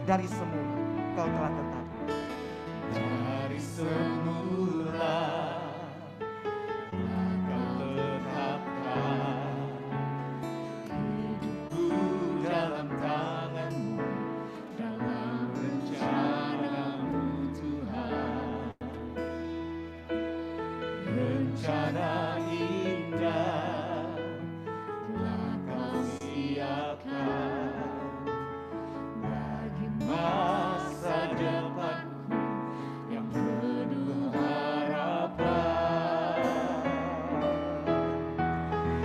dari semula Kau telah tetap. Dari semula Kau tetapkan hidupku dalam tangan-Mu, dalam rencana-Mu Tuhan. Rencana indah telah Kau siapkan bagi masa depanku yang penuh harapan.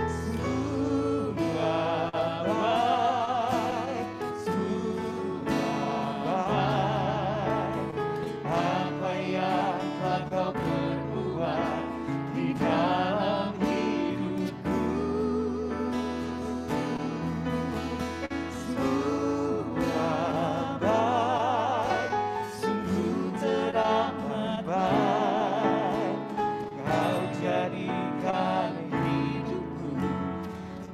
Semua baik, apa yang telah Kau perbuat di dalam hidupku. Semua baik, sungguh teramat baik. Kau jadikan hidupku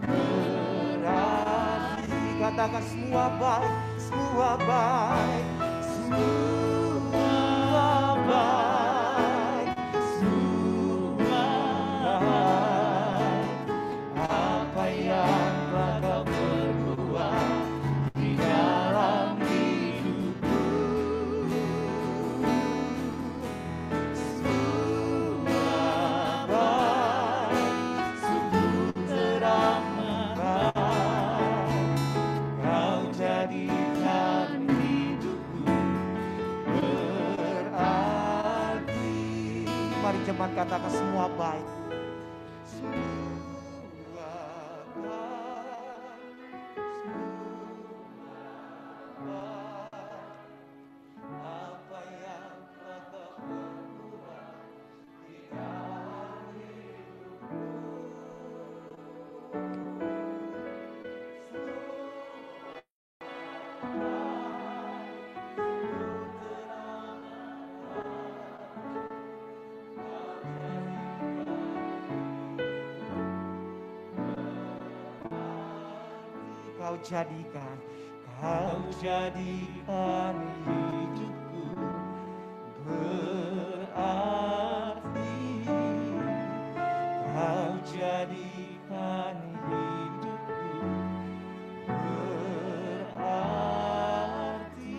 berarti. Katakan semua baik, semua baik, Semua baik, semua baik. Apa yang telah Kau perbuat di dalam hidupku. Semua baik, sungguh teramat baik. Kau jadikan hidupku berarti. Mari jemaat katakan semua baik. Apa yang telah Kau perbuat di dalam hidupku. Kau jadikan Kau jadikan hidupku berarti. Kau jadikan hidupku berarti.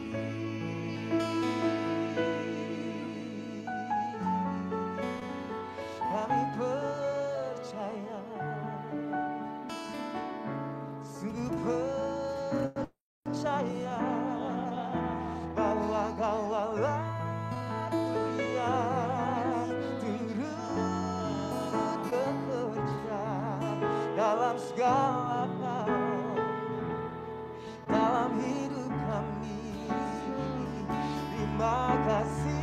kami percaya, sungguh percaya bahwa Kau Allah yang turut bekerja dalam segala hal dalam hidup kami. Terima kasih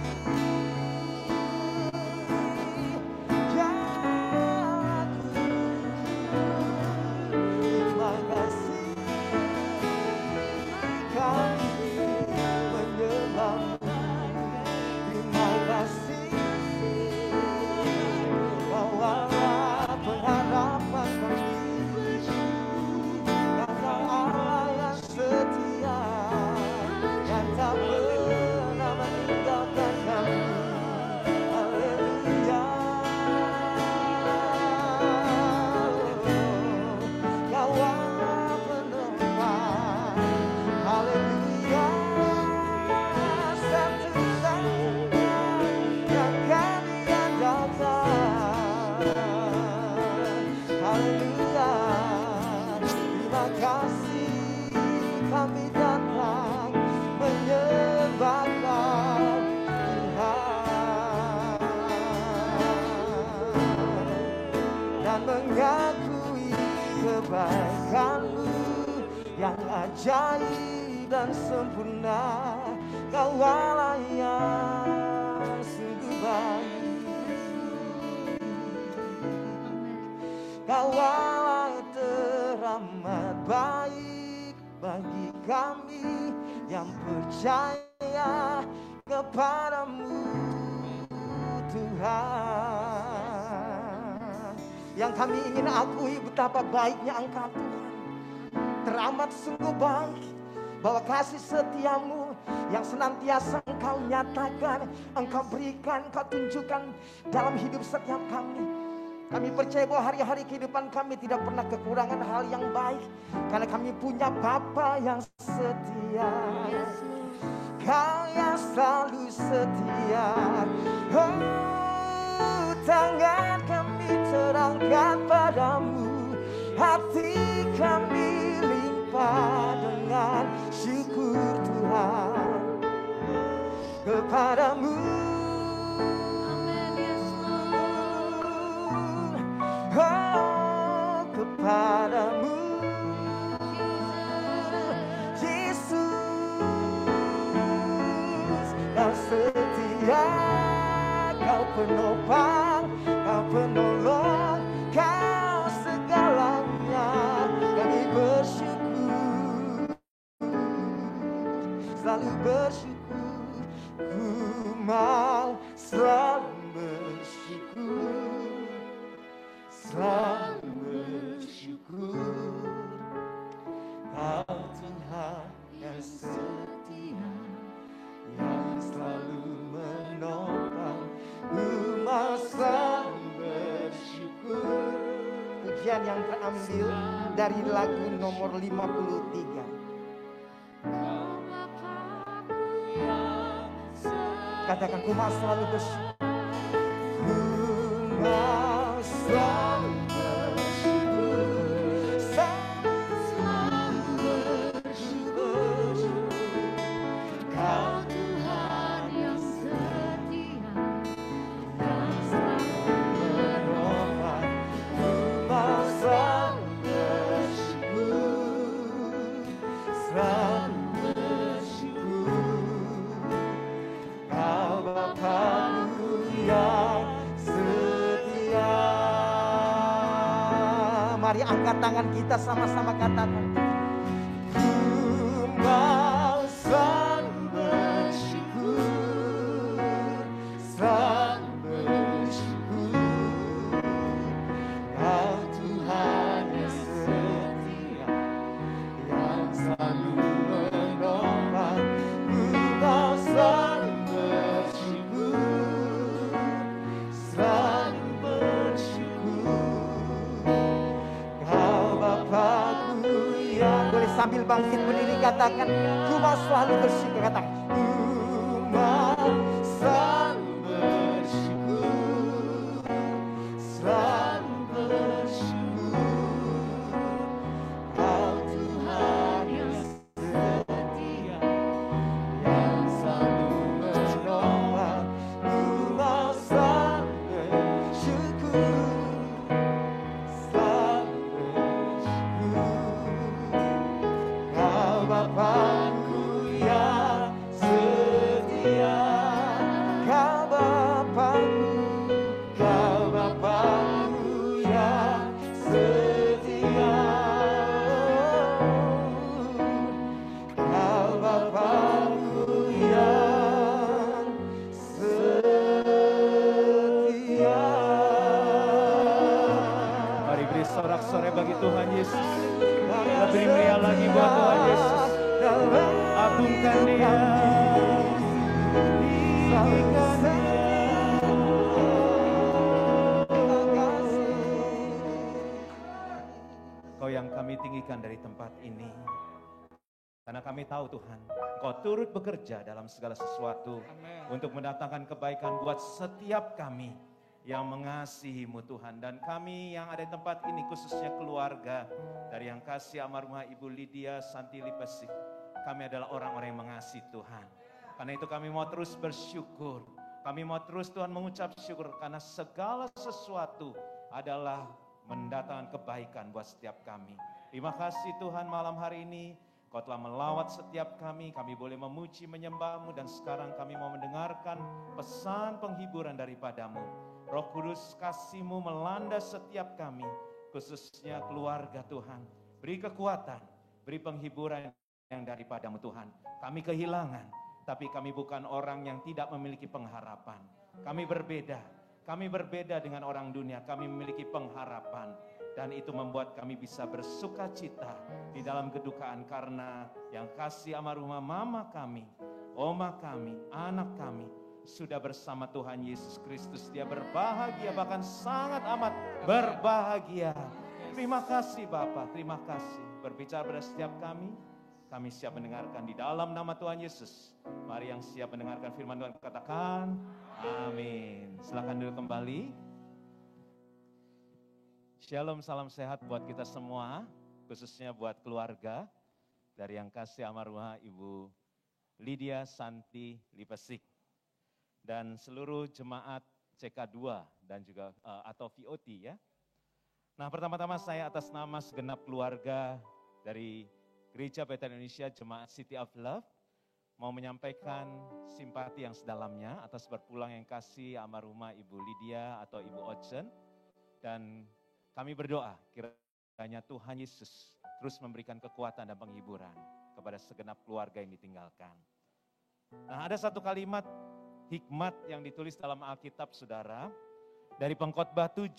mengakui kebaikan-Mu yang ajaib dan sempurna. Kau Allah yang sungguh baik, Kau Allah teramat baik bagi kami yang percaya kepadamu Tuhan. Yang kami ingin akui betapa baiknya Engkau Tuhan, teramat sungguh baik, bahwa kasih setiamu yang senantiasa Engkau nyatakan, Engkau berikan, Engkau tunjukkan dalam hidup setiap kami. Kami percaya bahwa hari-hari kehidupan kami tidak pernah kekurangan hal yang baik, karena kami punya Bapa yang setia. Kau yang selalu setia. Oh, tangan kami terangkat padamu, hati kami limpah dengan syukur Tuhan kepadamu. Oh, kepadamu Kau setia, Kau penopang, Kau penolong, Kau segalanya. Kami bersyukur, selalu bersyukur. Ku mau selalu bersyukur, selalu bersyukur. Kau Tuhan yang setia, yang selalu menopang. Mau selalu bersyukur. Pujian yang terambil dari lagu nomor 53. Katakan, ku mau selalu bersyukur. Ku mau selalu bersyukur, selalu bersyukur. Kau Tuhan yang setia, yang selalu menolong. Ku mau selalu bersyukur, selalu bersyukur. Kau Bapa-Ku yang setia. Mari angkat tangan kita sama-sama katakan, ku mau selalu bersyukur, selalu bersyukur. Kau Tuhan yang setia, yang selalu menolong. Ku mau selalu bersyukur, selalu bersyukur. Kau Bapa-Ku yang, boleh sambil bangkit berdiri katakan, ku mau selalu bersyukur. Katakan, ku mau selalu bersyukur, selalu bersyukur. Kau Tuhan yang setia, yang selalu menolong. Ku mau selalu bersyukur, selalu bersyukur. Kau Bapa-Ku yang setia, Kau Bapa-Ku, Kau Bapa-Ku yang setia. Kau Bapa-Ku yang setia. Mari beri sorak-sorai bagi Tuhan Yesus. Lebih meriah lagi buat Tuhan Yesus. Agungkan Dia, tinggikan Dia. Kau yang kami tinggikan dari tempat ini, karena kami tahu Tuhan, Kau turut bekerja dalam segala sesuatu untuk mendatangkan kebaikan buat setiap kami yang mengasihi-Mu Tuhan. Dan kami yang ada di tempat ini, khususnya keluarga dari yang kasih almarhumah Ibu Lydia Santili Pesik, kami adalah orang-orang yang mengasihi Tuhan. Karena itu kami mau terus bersyukur. Kami mau terus Tuhan mengucap syukur, karena segala sesuatu adalah mendatangkan kebaikan buat setiap kami. Terima kasih Tuhan, malam hari ini Kau telah melawat setiap kami boleh memuji, menyembah-Mu, dan sekarang kami mau mendengarkan pesan penghiburan daripadamu. Roh Kudus, kasih-Mu melanda setiap kami, khususnya keluarga Tuhan. Beri kekuatan, beri penghiburan yang daripadamu Tuhan. Kami kehilangan, tapi kami bukan orang yang tidak memiliki pengharapan. Kami berbeda dengan orang dunia, kami memiliki pengharapan. Dan itu membuat kami bisa bersuka cita di dalam kedukaan karena yang kasih almarhumah mama kami, oma kami, anak kami sudah bersama Tuhan Yesus Kristus. Dia berbahagia, bahkan sangat amat berbahagia. Terima kasih Bapak, terima kasih. Berbicara pada setiap kami siap mendengarkan di dalam nama Tuhan Yesus. Mari yang siap mendengarkan firman Tuhan katakan amin. Silakan duduk kembali. Shalom, salam sehat buat kita semua, khususnya buat keluarga dari yang kasih almarhumah Ibu Lydia Santi Lipesik dan seluruh jemaat CK2 dan juga atau VOT ya. Nah, pertama-tama saya atas nama segenap keluarga dari Gereja Bethel Indonesia Jemaat City of Love mau menyampaikan simpati yang sedalamnya atas berpulang yang kasih almarhumah Ibu Lydia atau Ibu Ochen, dan kami berdoa kiranya Tuhan Yesus terus memberikan kekuatan dan penghiburan kepada segenap keluarga yang ditinggalkan. Nah, ada satu kalimat hikmat yang ditulis dalam Alkitab Saudara, dari Pengkhotbah 7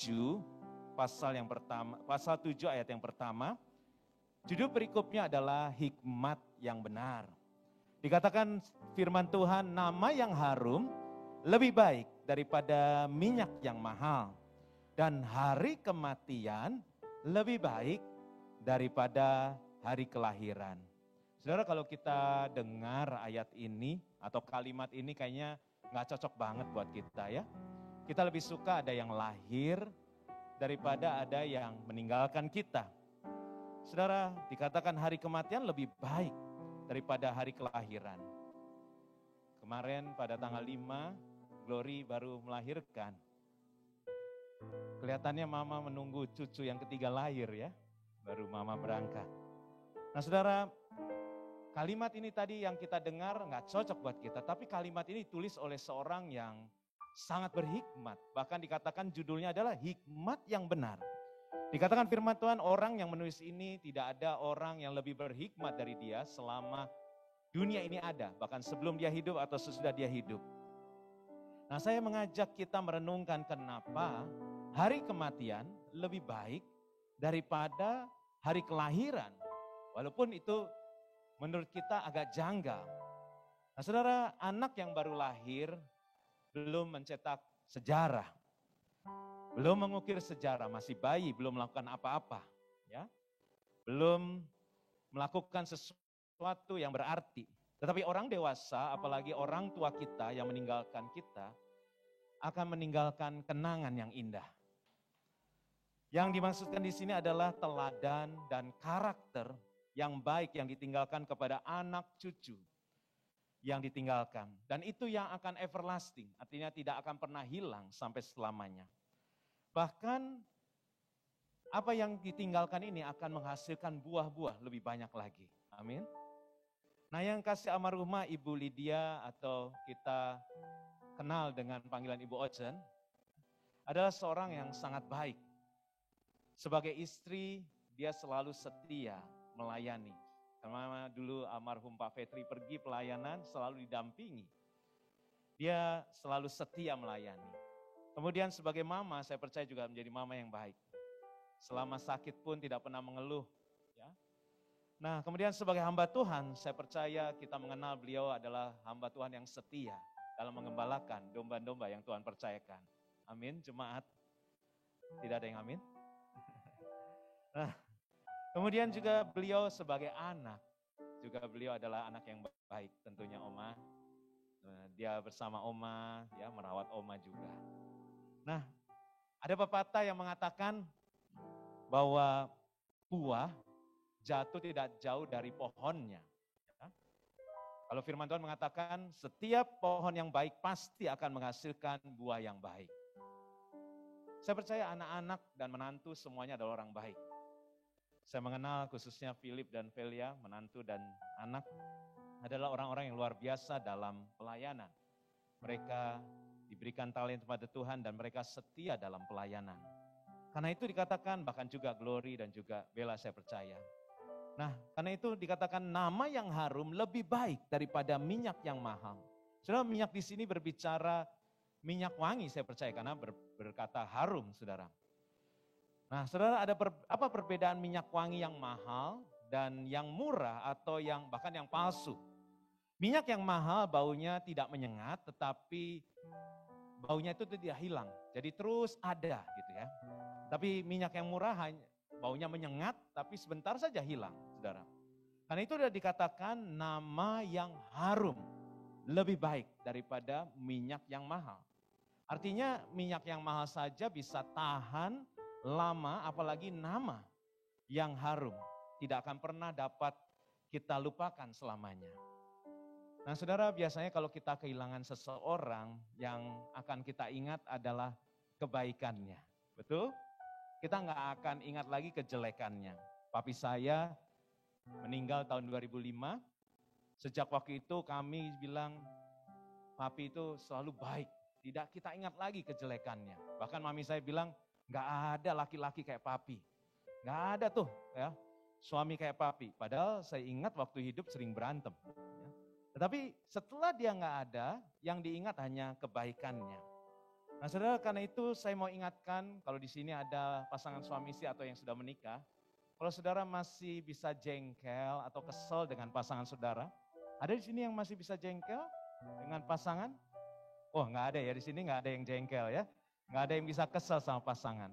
pasal 7 ayat yang pertama. Judul berikutnya adalah hikmat yang benar. Dikatakan firman Tuhan, nama yang harum lebih baik daripada minyak yang mahal. Dan hari kematian lebih baik daripada hari kelahiran. Saudara, kalau kita dengar ayat ini atau kalimat ini kayaknya gak cocok banget buat kita ya. Kita lebih suka ada yang lahir daripada ada yang meninggalkan kita. Saudara, dikatakan hari kematian lebih baik daripada hari kelahiran. Kemarin pada tanggal 5, Glory baru melahirkan. Kelihatannya mama menunggu cucu yang ketiga lahir ya, baru mama berangkat. Nah saudara, kalimat ini tadi yang kita dengar gak cocok buat kita, tapi kalimat ini ditulis oleh seorang yang sangat berhikmat. Bahkan dikatakan judulnya adalah hikmat yang benar. Dikatakan firman Tuhan, orang yang menulis ini tidak ada orang yang lebih berhikmat dari dia selama dunia ini ada, bahkan sebelum dia hidup atau sesudah dia hidup. Nah, saya mengajak kita merenungkan kenapa hari kematian lebih baik daripada hari kelahiran. Walaupun itu menurut kita agak janggal. Nah, saudara, anak yang baru lahir belum mencetak sejarah. Belum mengukir sejarah, masih bayi, belum melakukan apa-apa. Ya, belum melakukan sesuatu yang berarti. Tetapi orang dewasa, apalagi orang tua kita yang meninggalkan kita, akan meninggalkan kenangan yang indah. Yang dimaksudkan di sini adalah teladan dan karakter yang baik yang ditinggalkan kepada anak cucu yang ditinggalkan. Dan itu yang akan everlasting, artinya tidak akan pernah hilang sampai selamanya. Bahkan apa yang ditinggalkan ini akan menghasilkan buah-buah lebih banyak lagi. Amin. Nah, yang kasih almarhumah Ibu Lydia atau kita kenal dengan panggilan Ibu Ochen adalah seorang yang sangat baik. Sebagai istri, dia selalu setia melayani. Karena dulu almarhum Pak Fetri pergi pelayanan, selalu didampingi. Dia selalu setia melayani. Kemudian sebagai mama, saya percaya juga menjadi mama yang baik. Selama sakit pun tidak pernah mengeluh. Ya. Nah, kemudian sebagai hamba Tuhan, saya percaya kita mengenal beliau adalah hamba Tuhan yang setia dalam mengembalakan domba-domba yang Tuhan percayakan. Amin, jemaat. Tidak ada yang amin? Nah, kemudian juga beliau sebagai anak, juga beliau adalah anak yang baik tentunya Oma. Dia bersama Oma, ya merawat Oma juga. Nah, ada pepatah yang mengatakan bahwa buah jatuh tidak jauh dari pohonnya. Ya. Kalau firman Tuhan mengatakan setiap pohon yang baik pasti akan menghasilkan buah yang baik. Saya percaya anak-anak dan menantu semuanya adalah orang baik. Saya mengenal khususnya Philip dan Velia, menantu dan anak, adalah orang-orang yang luar biasa dalam pelayanan. Mereka diberikan talenta pada Tuhan dan mereka setia dalam pelayanan. Karena itu dikatakan, bahkan juga Glory dan juga Bella saya percaya. Nah, karena itu dikatakan nama yang harum lebih baik daripada minyak yang mahal. Saudara, minyak di sini berbicara minyak wangi saya percaya, karena berkata harum, saudara. Nah, saudara, ada apa perbedaan minyak wangi yang mahal dan yang murah atau yang bahkan yang palsu? Minyak yang mahal baunya tidak menyengat, tetapi baunya itu tidak hilang. Jadi terus ada gitu ya. Tapi minyak yang murah hanya baunya menyengat, tapi sebentar saja hilang, saudara. Karena itu sudah dikatakan nama yang harum lebih baik daripada minyak yang mahal. Artinya minyak yang mahal saja bisa tahan lama, apalagi nama yang harum. Tidak akan pernah dapat kita lupakan selamanya. Nah, saudara, biasanya kalau kita kehilangan seseorang, yang akan kita ingat adalah kebaikannya. Betul? Kita nggak akan ingat lagi kejelekannya. Papi saya meninggal tahun 2005. Sejak waktu itu kami bilang, papi itu selalu baik. Tidak kita ingat lagi kejelekannya. Bahkan mami saya bilang, nggak ada laki-laki kayak papi. Nggak ada tuh ya, suami kayak papi. Padahal saya ingat waktu hidup sering berantem. Tetapi setelah dia nggak ada, yang diingat hanya kebaikannya. Nah, saudara, karena itu saya mau ingatkan, kalau di sini ada pasangan suami istri atau yang sudah menikah, kalau saudara masih bisa jengkel atau kesel dengan pasangan saudara, ada di sini yang masih bisa jengkel dengan pasangan? Oh, nggak ada ya, di sini nggak ada yang jengkel ya, nggak ada yang bisa kesel sama pasangan.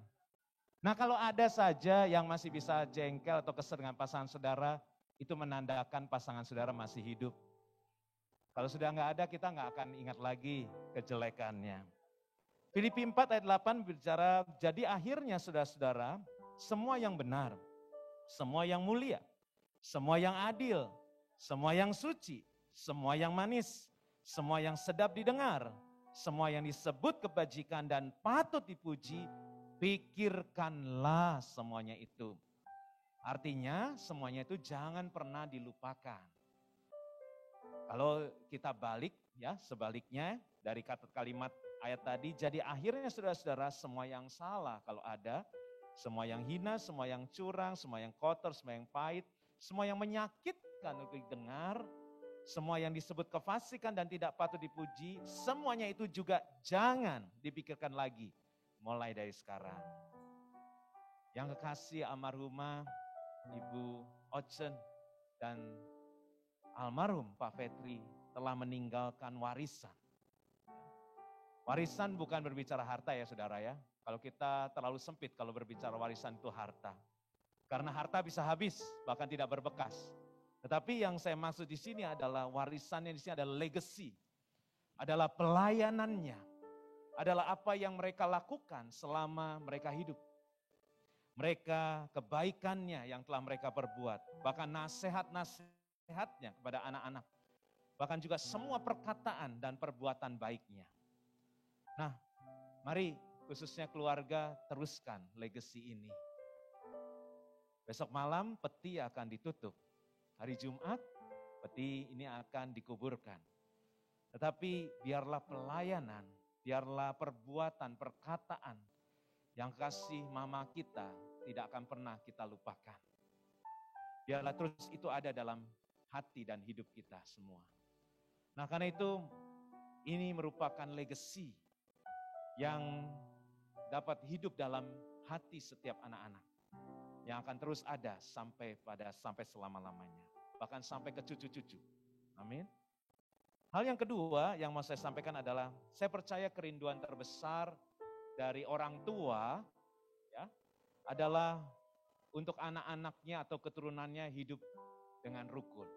Nah, kalau ada saja yang masih bisa jengkel atau kesel dengan pasangan saudara, itu menandakan pasangan saudara masih hidup. Kalau sudah nggak ada, kita nggak akan ingat lagi kejelekannya. Filipi 4 ayat 8 berbicara, jadi akhirnya saudara-saudara, semua yang benar, semua yang mulia, semua yang adil, semua yang suci, semua yang manis, semua yang sedap didengar, semua yang disebut kebajikan dan patut dipuji, pikirkanlah semuanya itu. Artinya semuanya itu jangan pernah dilupakan. Kalau kita balik ya, sebaliknya dari kata kalimat ayat tadi, jadi akhirnya saudara-saudara semua yang salah kalau ada, semua yang hina, semua yang curang, semua yang kotor, semua yang pahit, semua yang menyakitkan untuk didengar, semua yang disebut kefasikan dan tidak patut dipuji, semuanya itu juga jangan dipikirkan lagi mulai dari sekarang. Yang kekasih almarhumah Ibu Ocen dan almarhum Pak Fetri telah meninggalkan warisan. Warisan bukan berbicara harta ya saudara ya. Kalau kita terlalu sempit kalau berbicara warisan itu harta. Karena harta bisa habis, bahkan tidak berbekas. Tetapi yang saya maksud di sini adalah warisannya di sini adalah legacy. Adalah pelayanannya. Adalah apa yang mereka lakukan selama mereka hidup. Mereka kebaikannya yang telah mereka perbuat. Bahkan nasihatnya kepada anak-anak. Bahkan juga semua perkataan dan perbuatan baiknya. Nah, mari khususnya keluarga teruskan legacy ini. Besok malam peti akan ditutup. Hari Jumat peti ini akan dikuburkan. Tetapi biarlah pelayanan, biarlah perbuatan, perkataan yang kasih mama kita tidak akan pernah kita lupakan. Biarlah terus itu ada dalam hati dan hidup kita semua. Nah, karena itu ini merupakan legacy yang dapat hidup dalam hati setiap anak-anak. Yang akan terus ada sampai selama-lamanya. Bahkan sampai ke cucu-cucu. Amin. Hal yang kedua yang mau saya sampaikan adalah, saya percaya kerinduan terbesar dari orang tua ya, adalah untuk anak-anaknya atau keturunannya hidup dengan rukun.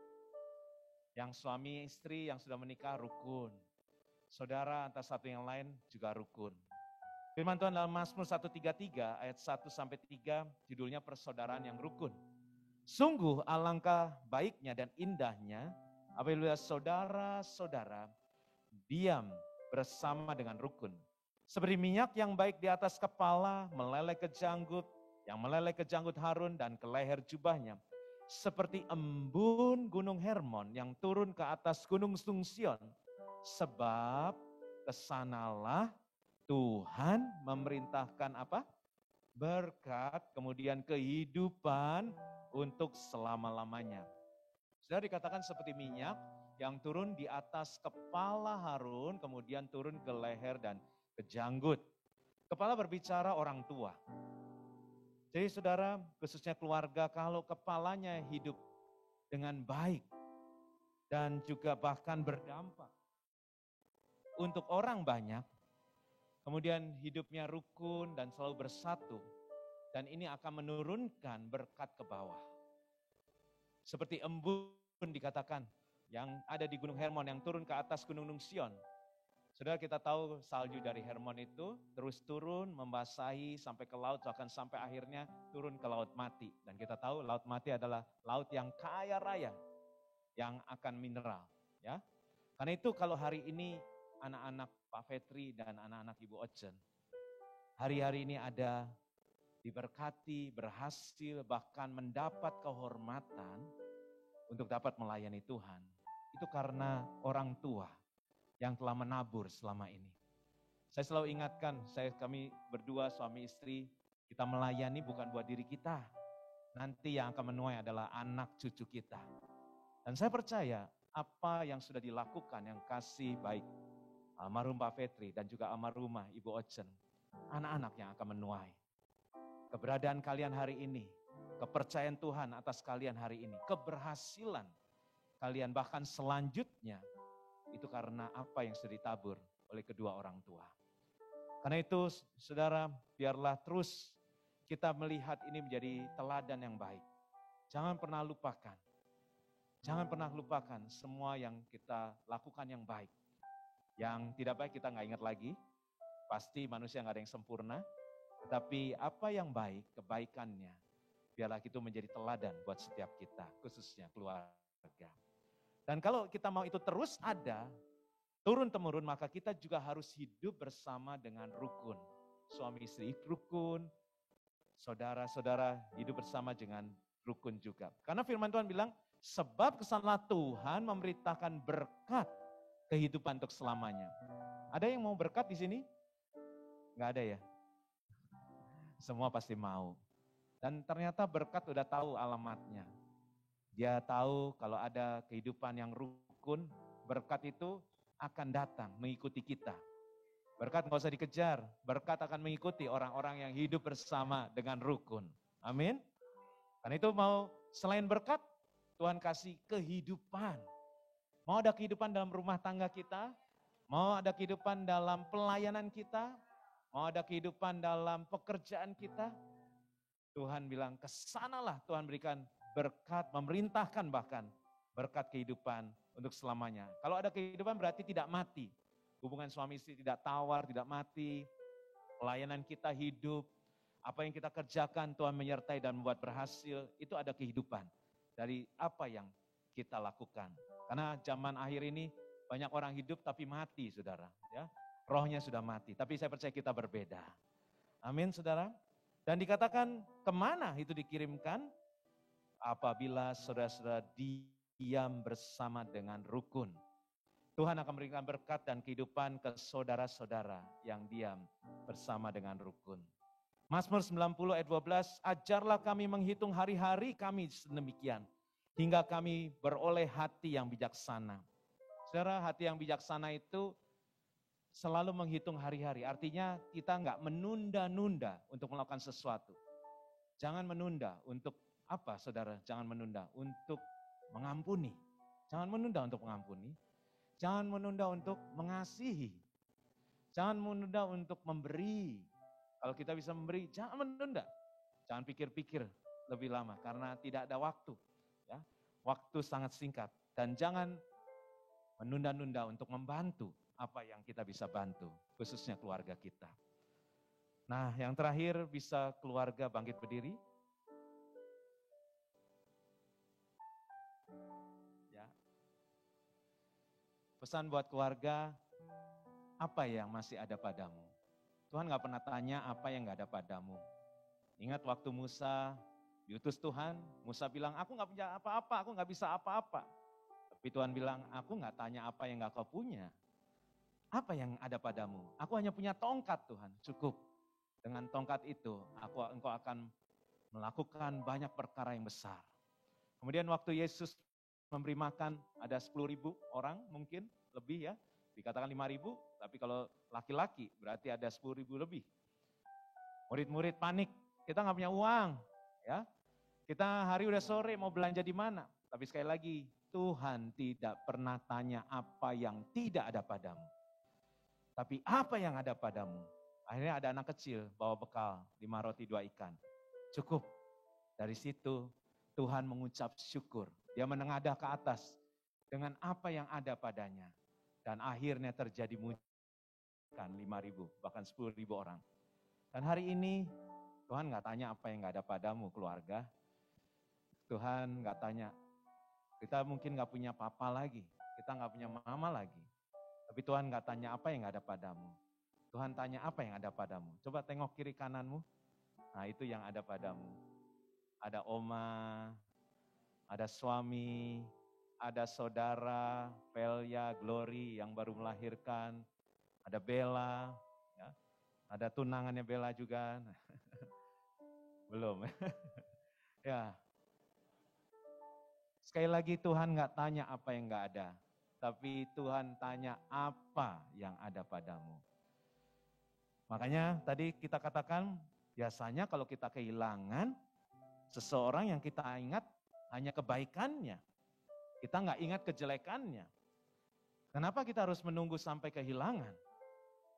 Yang suami istri yang sudah menikah rukun. Saudara antara satu yang lain juga rukun. Firman Tuhan dalam Mazmur 133 ayat 1-3 judulnya persaudaraan yang rukun. Sungguh alangkah baiknya dan indahnya apabila saudara-saudara diam bersama dengan rukun. Seperti minyak yang baik di atas kepala meleleh ke janggut, yang meleleh ke janggut Harun dan ke leher jubahnya. Seperti embun gunung Hermon yang turun ke atas gunung Sungsion. Sebab kesanalah Tuhan memerintahkan apa? Berkat, kemudian kehidupan untuk selama-lamanya. Sudah dikatakan seperti minyak yang turun di atas kepala Harun, kemudian turun ke leher dan ke janggut. Kepala berbicara orang tua. Jadi saudara, khususnya keluarga, kalau kepalanya hidup dengan baik dan juga bahkan berdampak untuk orang banyak, kemudian hidupnya rukun dan selalu bersatu, dan ini akan menurunkan berkat ke bawah. Seperti embun dikatakan, yang ada di Gunung Hermon, yang turun ke atas Gunung Nungsion. Saudara, kita tahu salju dari Hermon itu terus turun, membasahi sampai ke laut, bahkan sampai akhirnya turun ke Laut Mati. Dan kita tahu Laut Mati adalah laut yang kaya raya, yang akan mineral. Ya, karena itu kalau hari ini anak-anak Pak Fetri dan anak-anak Ibu Ocen, hari-hari ini ada diberkati, berhasil, bahkan mendapat kehormatan untuk dapat melayani Tuhan. Itu karena orang tua yang telah menabur selama ini. Saya selalu ingatkan, kami berdua suami istri, kita melayani bukan buat diri kita. Nanti yang akan menuai adalah anak cucu kita. Dan saya percaya apa yang sudah dilakukan, yang kasih baik almarhum Pak Fetri dan juga almarhumah Ibu Ocen, anak-anak yang akan menuai. Keberadaan kalian hari ini, kepercayaan Tuhan atas kalian hari ini, keberhasilan kalian bahkan selanjutnya, itu karena apa yang sudah ditabur oleh kedua orang tua. Karena itu saudara, biarlah terus kita melihat ini menjadi teladan yang baik. Jangan pernah lupakan. Jangan pernah lupakan semua yang kita lakukan yang baik. Yang tidak baik kita nggak ingat lagi. Pasti manusia nggak ada yang sempurna. Tetapi apa yang baik, kebaikannya, biarlah itu menjadi teladan buat setiap kita, khususnya keluarga. Dan kalau kita mau itu terus ada, turun-temurun, maka kita juga harus hidup bersama dengan rukun. Suami istri rukun, saudara-saudara hidup bersama dengan rukun juga. Karena firman Tuhan bilang, sebab kesanalah Tuhan memberitakan berkat kehidupan untuk selamanya. Ada yang mau berkat di sini? Enggak ada ya? Semua pasti mau. Dan ternyata berkat udah tahu alamatnya. Dia tahu kalau ada kehidupan yang rukun, berkat itu akan datang mengikuti kita. Berkat nggak usah dikejar, berkat akan mengikuti orang-orang yang hidup bersama dengan rukun. Amin. Karena itu mau selain berkat, Tuhan kasih kehidupan. Mau ada kehidupan dalam rumah tangga kita, mau ada kehidupan dalam pelayanan kita, mau ada kehidupan dalam pekerjaan kita. Tuhan bilang, kesanalah Tuhan berikan berkat, memerintahkan bahkan berkat kehidupan untuk selamanya. Kalau ada kehidupan berarti tidak mati. Hubungan suami istri tidak tawar, tidak mati. Pelayanan kita hidup. Apa yang kita kerjakan Tuhan menyertai dan membuat berhasil. Itu ada kehidupan dari apa yang kita lakukan. Karena zaman akhir ini banyak orang hidup tapi mati, saudara. Ya, rohnya sudah mati. Tapi saya percaya kita berbeda. Amin, saudara. Dan dikatakan kemana itu dikirimkan? Apabila saudara-saudara diam bersama dengan rukun. Tuhan akan memberikan berkat dan kehidupan ke saudara-saudara yang diam bersama dengan rukun. Mazmur 90 ayat 12, ajarlah kami menghitung hari-hari kami sedemikian, hingga kami beroleh hati yang bijaksana. Saudara, hati yang bijaksana itu selalu menghitung hari-hari. Artinya kita nggak menunda-nunda untuk melakukan sesuatu. Jangan menunda untuk apa, saudara? Jangan menunda untuk mengampuni. Jangan menunda untuk mengampuni. Jangan menunda untuk mengasihi. Jangan menunda untuk memberi. Kalau kita bisa memberi, jangan menunda. Jangan pikir-pikir lebih lama karena tidak ada waktu. Ya, waktu sangat singkat. Dan jangan menunda-nunda untuk membantu apa yang kita bisa bantu, khususnya keluarga kita. Nah, yang terakhir bisa keluarga bangkit berdiri. Ya. Pesan buat keluarga, apa yang masih ada padamu? Tuhan gak pernah tanya apa yang gak ada padamu. Ingat waktu Musa diutus Tuhan, Musa bilang, aku gak punya apa-apa, aku gak bisa apa-apa. Tapi Tuhan bilang, aku gak tanya apa yang gak kau punya. Apa yang ada padamu? Aku hanya punya tongkat Tuhan, cukup. Dengan tongkat itu, engkau akan melakukan banyak perkara yang besar. Kemudian waktu Yesus memberi makan, ada 10.000 orang mungkin, lebih ya. Dikatakan 5.000, tapi kalau laki-laki berarti ada 10.000 lebih. Murid-murid panik, kita nggak punya uang, ya. Kita hari udah sore mau belanja di mana. Tapi sekali lagi, Tuhan tidak pernah tanya apa yang tidak ada padamu. Tapi apa yang ada padamu. Akhirnya ada anak kecil bawa bekal 5 roti 2 ikan. Cukup. Dari situ Tuhan mengucap syukur. Dia menengadah ke atas dengan apa yang ada padanya. Dan akhirnya terjadi mujizat 5.000 bahkan 10.000 orang. Dan hari ini Tuhan nggak tanya apa yang nggak ada padamu keluarga. Tuhan nggak tanya, kita mungkin nggak punya papa lagi, kita nggak punya mama lagi. Tapi Tuhan nggak tanya apa yang nggak ada padamu. Tuhan tanya apa yang ada padamu. Coba tengok kiri kananmu, nah itu yang ada padamu. Ada oma, ada suami, ada saudara, Velia, Glory yang baru melahirkan, ada Bella, ya. Ada tunangannya Bella juga. Belum. Ya. Sekali lagi Tuhan nggak tanya apa yang nggak ada. Tapi Tuhan tanya apa yang ada padamu. Makanya tadi kita katakan biasanya kalau kita kehilangan seseorang yang kita ingat hanya kebaikannya. Kita nggak ingat kejelekannya. Kenapa kita harus menunggu sampai kehilangan?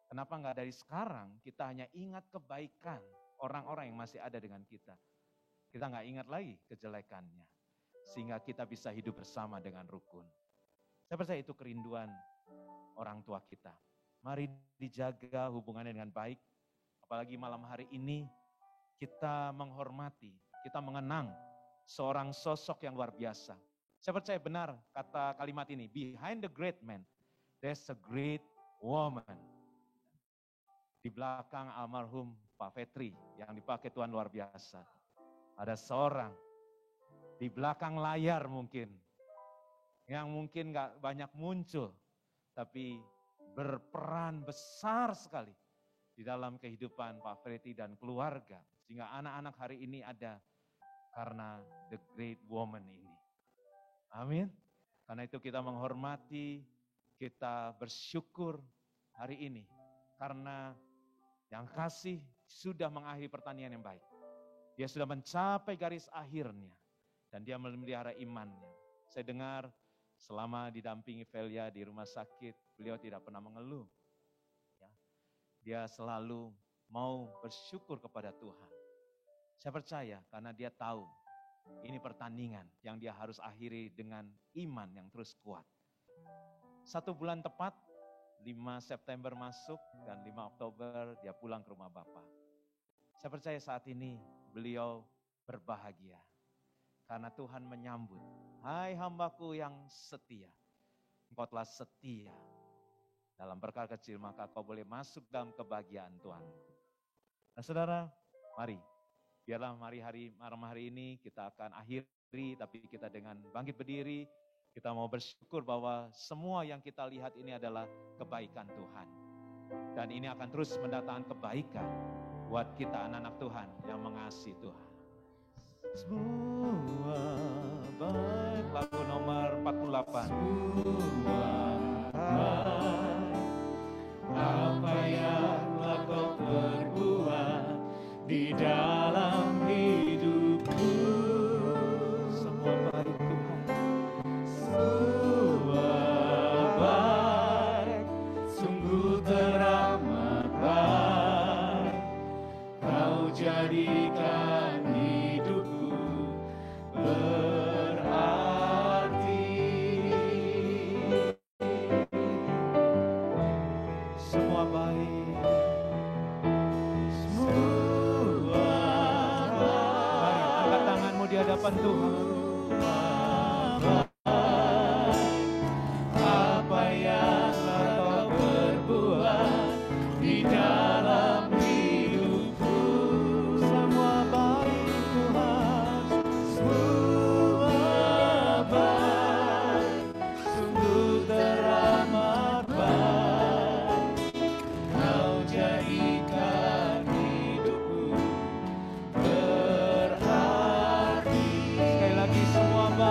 Kenapa nggak dari sekarang kita hanya ingat kebaikan orang-orang yang masih ada dengan kita. Kita nggak ingat lagi kejelekannya. Sehingga kita bisa hidup bersama dengan rukun. Saya percaya itu kerinduan orang tua kita. Mari dijaga hubungannya dengan baik. Apalagi malam hari ini kita menghormati, kita mengenang seorang sosok yang luar biasa. Saya percaya benar kata kalimat ini, behind the great man, there's a great woman. Di belakang almarhum Pak Fetri yang dipakai Tuhan luar biasa. Ada seorang di belakang layar mungkin, yang mungkin gak banyak muncul, tapi berperan besar sekali di dalam kehidupan Pak Fetri dan keluarga. Sehingga anak-anak hari ini ada karena the great woman ini. Amin. Karena itu kita menghormati, kita bersyukur hari ini. Karena yang kasih sudah mengakhiri pertandingan yang baik. Dia sudah mencapai garis akhirnya. Dan dia memelihara imannya. Saya dengar selama didampingi Velia di rumah sakit, beliau tidak pernah mengeluh. Ya. Dia selalu mau bersyukur kepada Tuhan. Saya percaya karena dia tahu ini pertandingan yang dia harus akhiri dengan iman yang terus kuat. 1 bulan tepat, 5 September masuk dan 5 Oktober dia pulang ke rumah Bapa. Saya percaya saat ini beliau berbahagia. Karena Tuhan menyambut, hai hambaku yang setia, engkau telah setia dalam perkara kecil, maka kau boleh masuk dalam kebahagiaan Tuhan. Nah saudara, mari, biarlah malam hari ini kita akan akhiri, tapi kita dengan bangkit berdiri, kita mau bersyukur bahwa semua yang kita lihat ini adalah kebaikan Tuhan. Dan ini akan terus mendatangkan kebaikan buat kita anak-anak Tuhan yang mengasihi Tuhan. Semua baik, lagu nomor 48. Semua baik, apa yang telah kau perbuat di dalam hidupku. Semua baik Tuhan. Semua baik, sungguh teramat baik, kau jadikan berarti. Semua baik, semua baik. Mari angkat tanganmu di hadapan Tuhan. Apa yang telah kau perbuat di dalam hidupku. Semua baik Tuhan. Semua baik, sungguh teramat baik, kau jadikan hidupku berarti. Sekali lagi semua baik.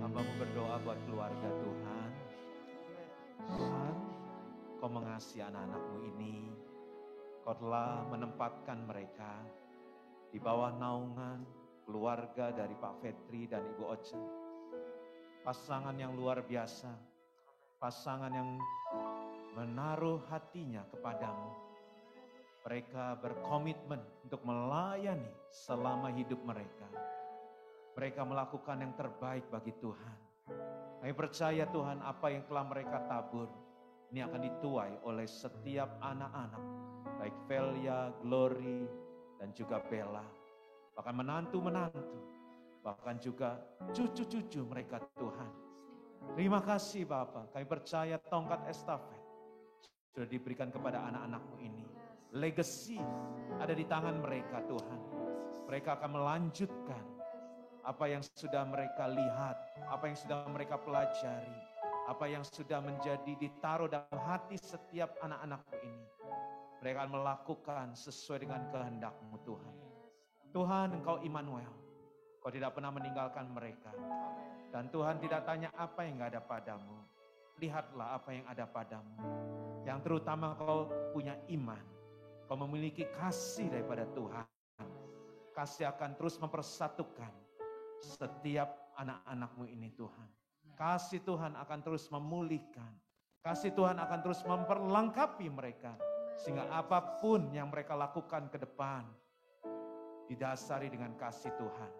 Hambamu berdoa buat keluarga Tuhan. Tuhan, Kau mengasihi anak-anak-Mu ini. Kau telah menempatkan mereka di bawah naungan keluarga dari Pak Fetri dan Ibu Oce. Pasangan yang luar biasa. Pasangan yang menaruh hatinya kepadamu. Mereka berkomitmen untuk melayani selama hidup mereka. Mereka melakukan yang terbaik bagi Tuhan. Kami percaya Tuhan, apa yang telah mereka tabur, ini akan dituai oleh setiap anak-anak, baik Velia, Glory, dan juga Bella. Bahkan menantu-menantu, bahkan juga cucu-cucu mereka Tuhan. Terima kasih Bapa, kami percaya tongkat estafet sudah diberikan kepada anak-anak-Mu ini. Legacy ada di tangan mereka Tuhan. Mereka akan melanjutkan apa yang sudah mereka lihat, apa yang sudah mereka pelajari, apa yang sudah menjadi ditaruh dalam hati setiap anak-anak-Mu ini. Mereka akan melakukan sesuai dengan kehendak-Mu Tuhan. Tuhan, Engkau Immanuel, Kau tidak pernah meninggalkan mereka. Dan Tuhan tidak tanya apa yang ada padamu. Lihatlah apa yang ada padamu. Yang terutama Kau punya iman. Kau memiliki kasih daripada Tuhan. Kasih akan terus mempersatukan setiap anak-anak-Mu ini Tuhan. Kasih Tuhan akan terus memulihkan. Kasih Tuhan akan terus memperlengkapi mereka. Sehingga apapun yang mereka lakukan ke depan, didasari dengan kasih Tuhan.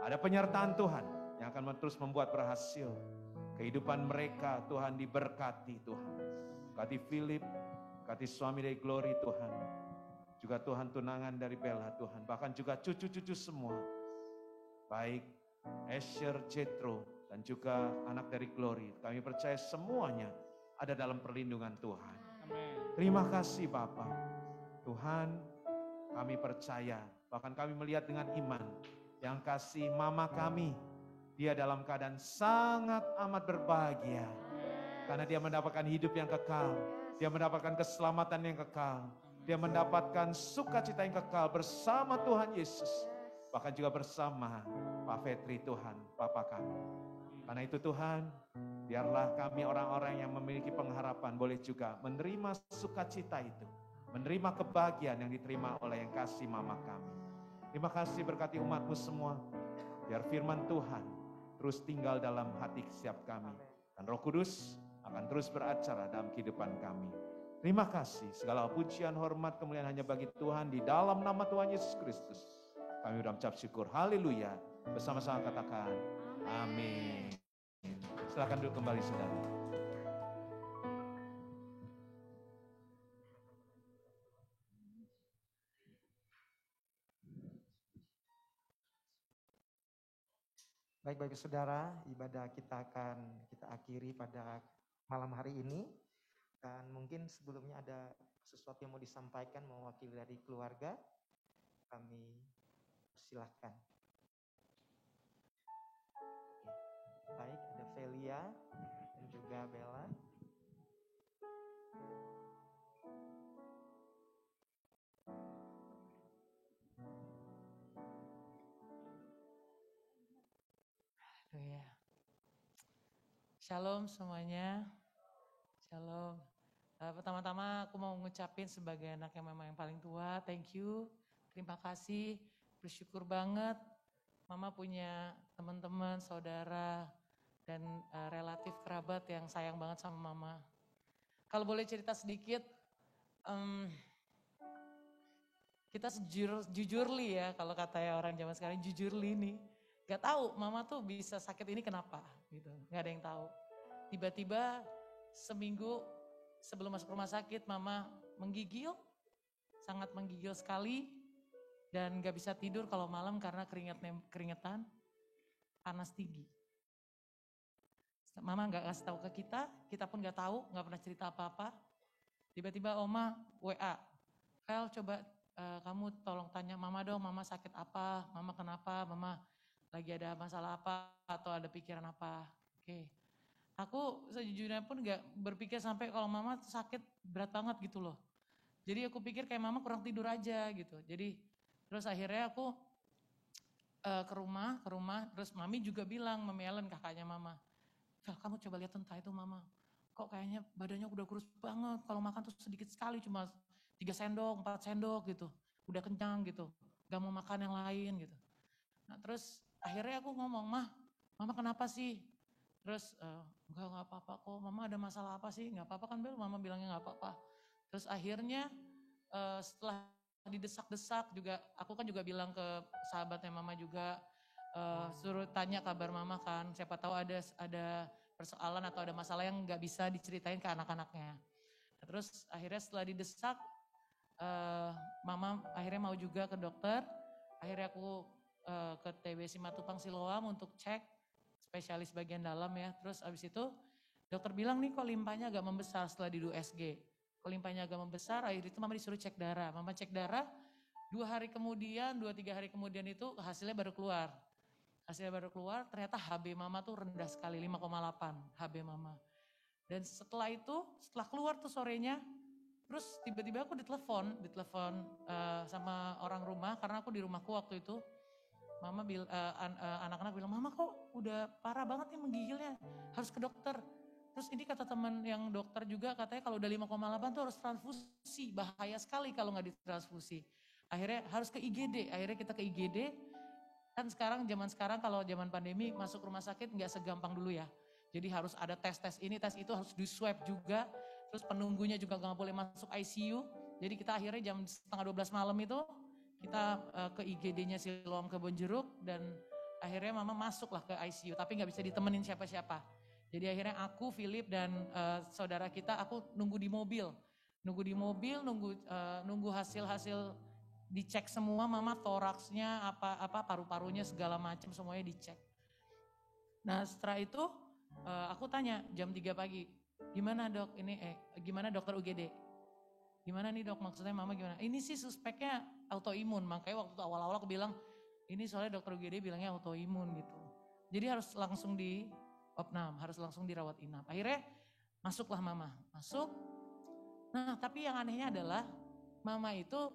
Ada penyertaan Tuhan yang akan terus membuat berhasil. Kehidupan mereka Tuhan diberkati Tuhan. Berkati Philip, berkati suami dari Glory Tuhan. Juga Tuhan tunangan dari Bella Tuhan. Bahkan juga cucu-cucu semua. Baik Asher, Jethro, dan juga anak dari Glory. Kami percaya semuanya ada dalam perlindungan Tuhan. Terima kasih Bapa. Tuhan, kami percaya, bahkan kami melihat dengan iman yang kasih mama kami. Dia dalam keadaan sangat amat berbahagia. Karena dia mendapatkan hidup yang kekal. Dia mendapatkan keselamatan yang kekal. Dia mendapatkan sukacita yang kekal bersama Tuhan Yesus. Bahkan juga bersama Pak Fetri Tuhan, Papa kami. Karena itu Tuhan, biarlah kami orang-orang yang memiliki pengharapan boleh juga menerima sukacita itu. Menerima kebahagiaan yang diterima oleh yang kasih mama kami. Terima kasih berkati umat-Mu semua. Biar firman Tuhan terus tinggal dalam hati setiap kami. Dan Roh Kudus akan terus beracara dalam kehidupan kami. Terima kasih, segala pujian, hormat, kemuliaan hanya bagi Tuhan di dalam nama Tuhan Yesus Kristus. Kami udah mengucap syukur, haleluya. Bersama-sama katakan, amin. Silakan duduk kembali saudara. Baik Bapak Saudara, ibadah kita akan kita akhiri pada malam hari ini. Dan mungkin sebelumnya ada sesuatu yang mau disampaikan mewakili dari keluarga, kami silahkan. Baik, ada Velia dan juga Bella. Shalom semuanya. Shalom. Pertama-tama aku mau ngucapin sebagai anak yang memang yang paling tua, thank you. Terima kasih, bersyukur banget. Mama punya teman-teman, saudara, dan relatif kerabat yang sayang banget sama mama. Kalau boleh cerita sedikit, kita jujurly ya, kalau katanya orang zaman sekarang jujurly nih. Gak tahu mama tuh bisa sakit ini kenapa gitu, gak ada yang tahu. Tiba-tiba seminggu sebelum masuk rumah sakit mama menggigil, sangat menggigil sekali. Dan gak bisa tidur kalau malam karena keringetan, panas tinggi. Mama gak kasih tahu ke kita pun gak tahu, gak pernah cerita apa-apa. Tiba-tiba oma WA, Vel coba kamu tolong tanya mama dong, mama sakit apa, mama kenapa, mama lagi ada masalah apa, atau ada pikiran apa. Oke. Aku sejujurnya pun gak berpikir sampai kalau mama sakit berat banget gitu loh. Jadi aku pikir kayak mama kurang tidur aja gitu. Jadi terus akhirnya aku ke rumah, terus mami juga bilang, mami Ellen kakaknya mama, Vel kamu coba lihat entah itu mama, kok kayaknya badannya udah kurus banget, kalau makan tuh sedikit sekali cuma 3 sendok, 4 sendok gitu, udah kenyang gitu, gak mau makan yang lain gitu. Nah terus akhirnya aku ngomong, mama kenapa sih? Terus enggak apa-apa kok, mama ada masalah apa sih? Enggak apa-apa kan Bel, mama bilangnya enggak apa-apa. Terus akhirnya setelah didesak-desak juga, aku kan juga bilang ke sahabatnya mama juga, suruh tanya kabar mama kan, siapa tahu ada persoalan atau ada masalah yang enggak bisa diceritain ke anak-anaknya. Terus akhirnya setelah didesak, mama akhirnya mau juga ke dokter, akhirnya aku ke TB Simatupang Siloam untuk cek spesialis bagian dalam ya. Terus abis itu dokter bilang nih kok limpahnya agak membesar setelah di USG. Kok limpahnya agak membesar, akhirnya itu mama disuruh cek darah. Mama cek darah, 2-3 hari kemudian itu hasilnya baru keluar. Hasilnya baru keluar, ternyata HB mama tuh rendah sekali, 5,8 HB mama. Dan setelah itu, setelah keluar tuh sorenya, terus tiba-tiba aku ditelepon sama orang rumah, karena aku di rumahku waktu itu. Mama anak-anak bilang, mama kok udah parah banget nih menggigilnya, harus ke dokter. Terus ini kata teman yang dokter juga katanya kalau udah 5,8 tuh harus transfusi, bahaya sekali kalau nggak ditransfusi. Akhirnya harus ke IGD, akhirnya kita ke IGD. Kan zaman sekarang kalau zaman pandemi masuk rumah sakit nggak segampang dulu ya. Jadi harus ada tes ini, tes itu, harus di swab juga. Terus penunggunya juga nggak boleh masuk ICU. Jadi kita akhirnya jam 11:30 malam itu kita ke IGD-nya Siloam Kebonjeruk dan akhirnya mama masuklah ke ICU tapi nggak bisa ditemenin siapa-siapa. Jadi akhirnya aku, Philip dan saudara kita, aku nunggu di mobil, nunggu hasil dicek semua, mama toraksnya apa paru-parunya segala macam semuanya dicek. Nah setelah itu aku tanya jam 3 pagi, gimana dok gimana dokter UGD? Gimana nih dok, maksudnya mama gimana? Ini sih suspeknya autoimun, makanya waktu awal-awal aku bilang, ini soalnya dokter UGD bilangnya autoimun gitu. Jadi harus langsung di opnam, harus langsung dirawat inap. Akhirnya masuklah mama, masuk. Nah tapi yang anehnya adalah, mama itu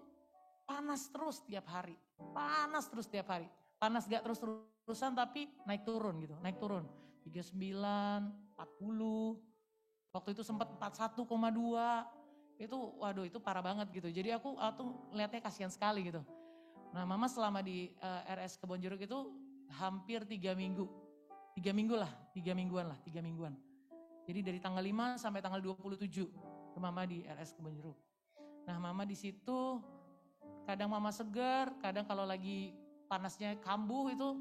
panas terus tiap hari. Panas gak terus-terusan tapi naik turun gitu, 39, 40, waktu itu sempat 41,2. Itu waduh itu parah banget gitu. Jadi aku lihatnya kasihan sekali gitu. Nah mama selama di RS Kebonjeruk itu hampir 3 minggu. 3 mingguan. Jadi dari tanggal 5 sampai tanggal 27 ke mama di RS Kebonjeruk. Nah mama di situ kadang mama segar, kadang kalau lagi panasnya kambuh itu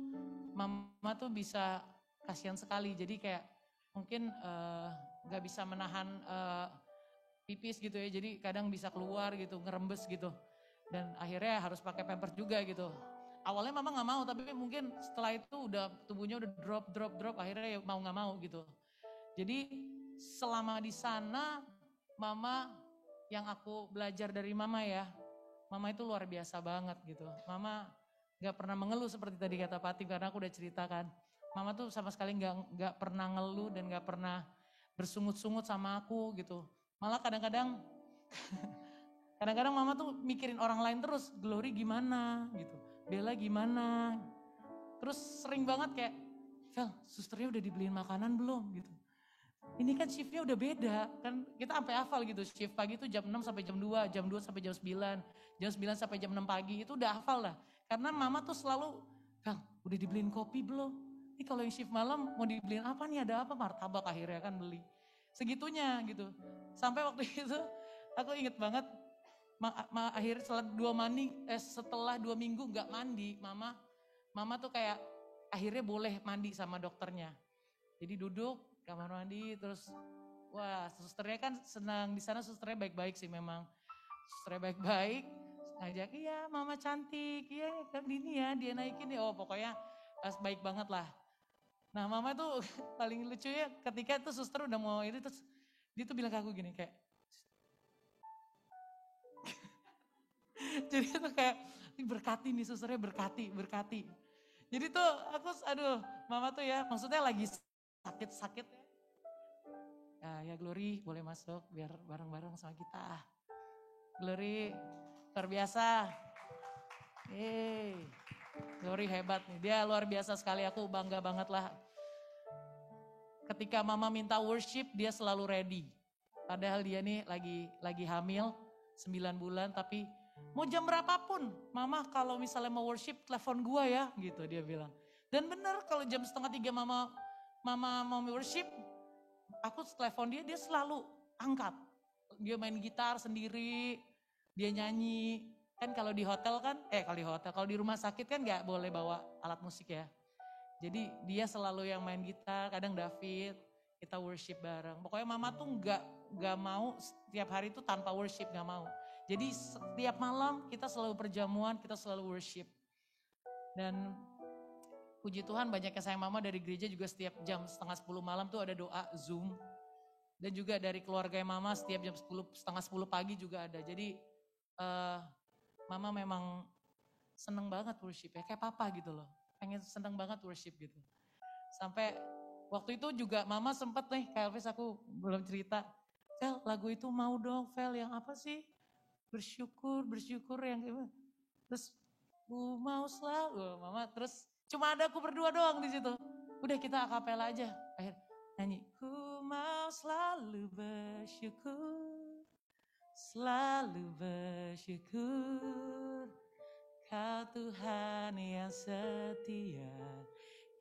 mama tuh bisa kasihan sekali. Jadi kayak mungkin gak bisa menahan pipis gitu ya, jadi kadang bisa keluar gitu, ngerembes gitu. Dan akhirnya harus pakai pampers juga gitu. Awalnya mama gak mau, tapi mungkin setelah itu udah tubuhnya udah drop, akhirnya ya mau gak mau gitu. Jadi selama di sana, mama yang aku belajar dari mama ya, mama itu luar biasa banget gitu. Mama gak pernah mengeluh seperti tadi kata Patih, karena aku udah ceritakan. Mama tuh sama sekali gak pernah ngeluh dan gak pernah bersungut-sungut sama aku gitu. Malah kadang-kadang mama tuh mikirin orang lain terus, Glory gimana gitu, Bella gimana. Terus sering banget kayak, Vel, susternya udah dibeliin makanan belum gitu. ini kan shiftnya udah beda. Kan kita sampai hafal gitu, shift pagi itu jam 6 sampai jam 2, jam 2 sampai jam 9, jam 9 sampai jam 6 pagi, itu udah hafal lah. Karena mama tuh selalu, Kang udah dibeliin kopi belum? Ini kalau yang shift malam mau dibeliin apa nih, ada apa? Martabak akhirnya kan beli. Segitunya gitu. Sampai waktu itu aku inget banget, akhirnya setelah 2 minggu gak mandi, mama tuh kayak akhirnya boleh mandi sama dokternya. Jadi duduk kamar mandi, terus wah susternya kan senang, di sana susternya baik-baik sih memang. Susternya baik-baik, ngajak, iya mama cantik, iya kan ini ya dia naikin ya, oh pokoknya baik banget lah. Nah mama tuh paling lucu ya ketika tuh suster udah mau ini, terus dia tuh bilang ke aku gini kayak, jadi tuh kayak berkati nih susternya, berkati. Jadi tuh aku aduh mama tuh ya maksudnya lagi sakit-sakit ya Glory boleh masuk biar bareng-bareng sama kita. Glory luar biasa. Glory hebat nih, dia luar biasa sekali, aku bangga banget lah. Ketika mama minta worship dia selalu ready. Padahal dia nih lagi hamil 9 bulan, tapi mau jam berapapun, mama kalau misalnya mau worship telepon gua ya gitu dia bilang. Dan benar kalau jam 2:30 mama mau worship, aku telepon dia selalu angkat. Dia main gitar sendiri, dia nyanyi. Kan kalau di hotel kan, kalau di rumah sakit kan gak boleh bawa alat musik ya. Jadi dia selalu yang main gitar, kadang David, kita worship bareng. Pokoknya mama tuh gak mau setiap hari itu tanpa worship, gak mau. Jadi setiap malam kita selalu perjamuan, kita selalu worship. Dan puji Tuhan banyaknya sayang mama dari gereja juga setiap jam 9:30 malam tuh ada doa Zoom. Dan juga dari keluarga mama setiap jam 9:30 pagi juga ada. Jadi mama memang seneng banget worship ya, kayak papa gitu loh. Seneng banget worship gitu. Sampai waktu itu juga mama sempet nih, Kak Elvis aku belum cerita. Vel lagu itu mau dong, Vel yang apa sih? Bersyukur yang gimana? Terus ku mau selalu, mama terus cuma ada aku berdua doang di situ. Udah kita akapela aja. Akhir nyanyi, ku mau selalu bersyukur, selalu bersyukur. Kau Tuhan yang setia,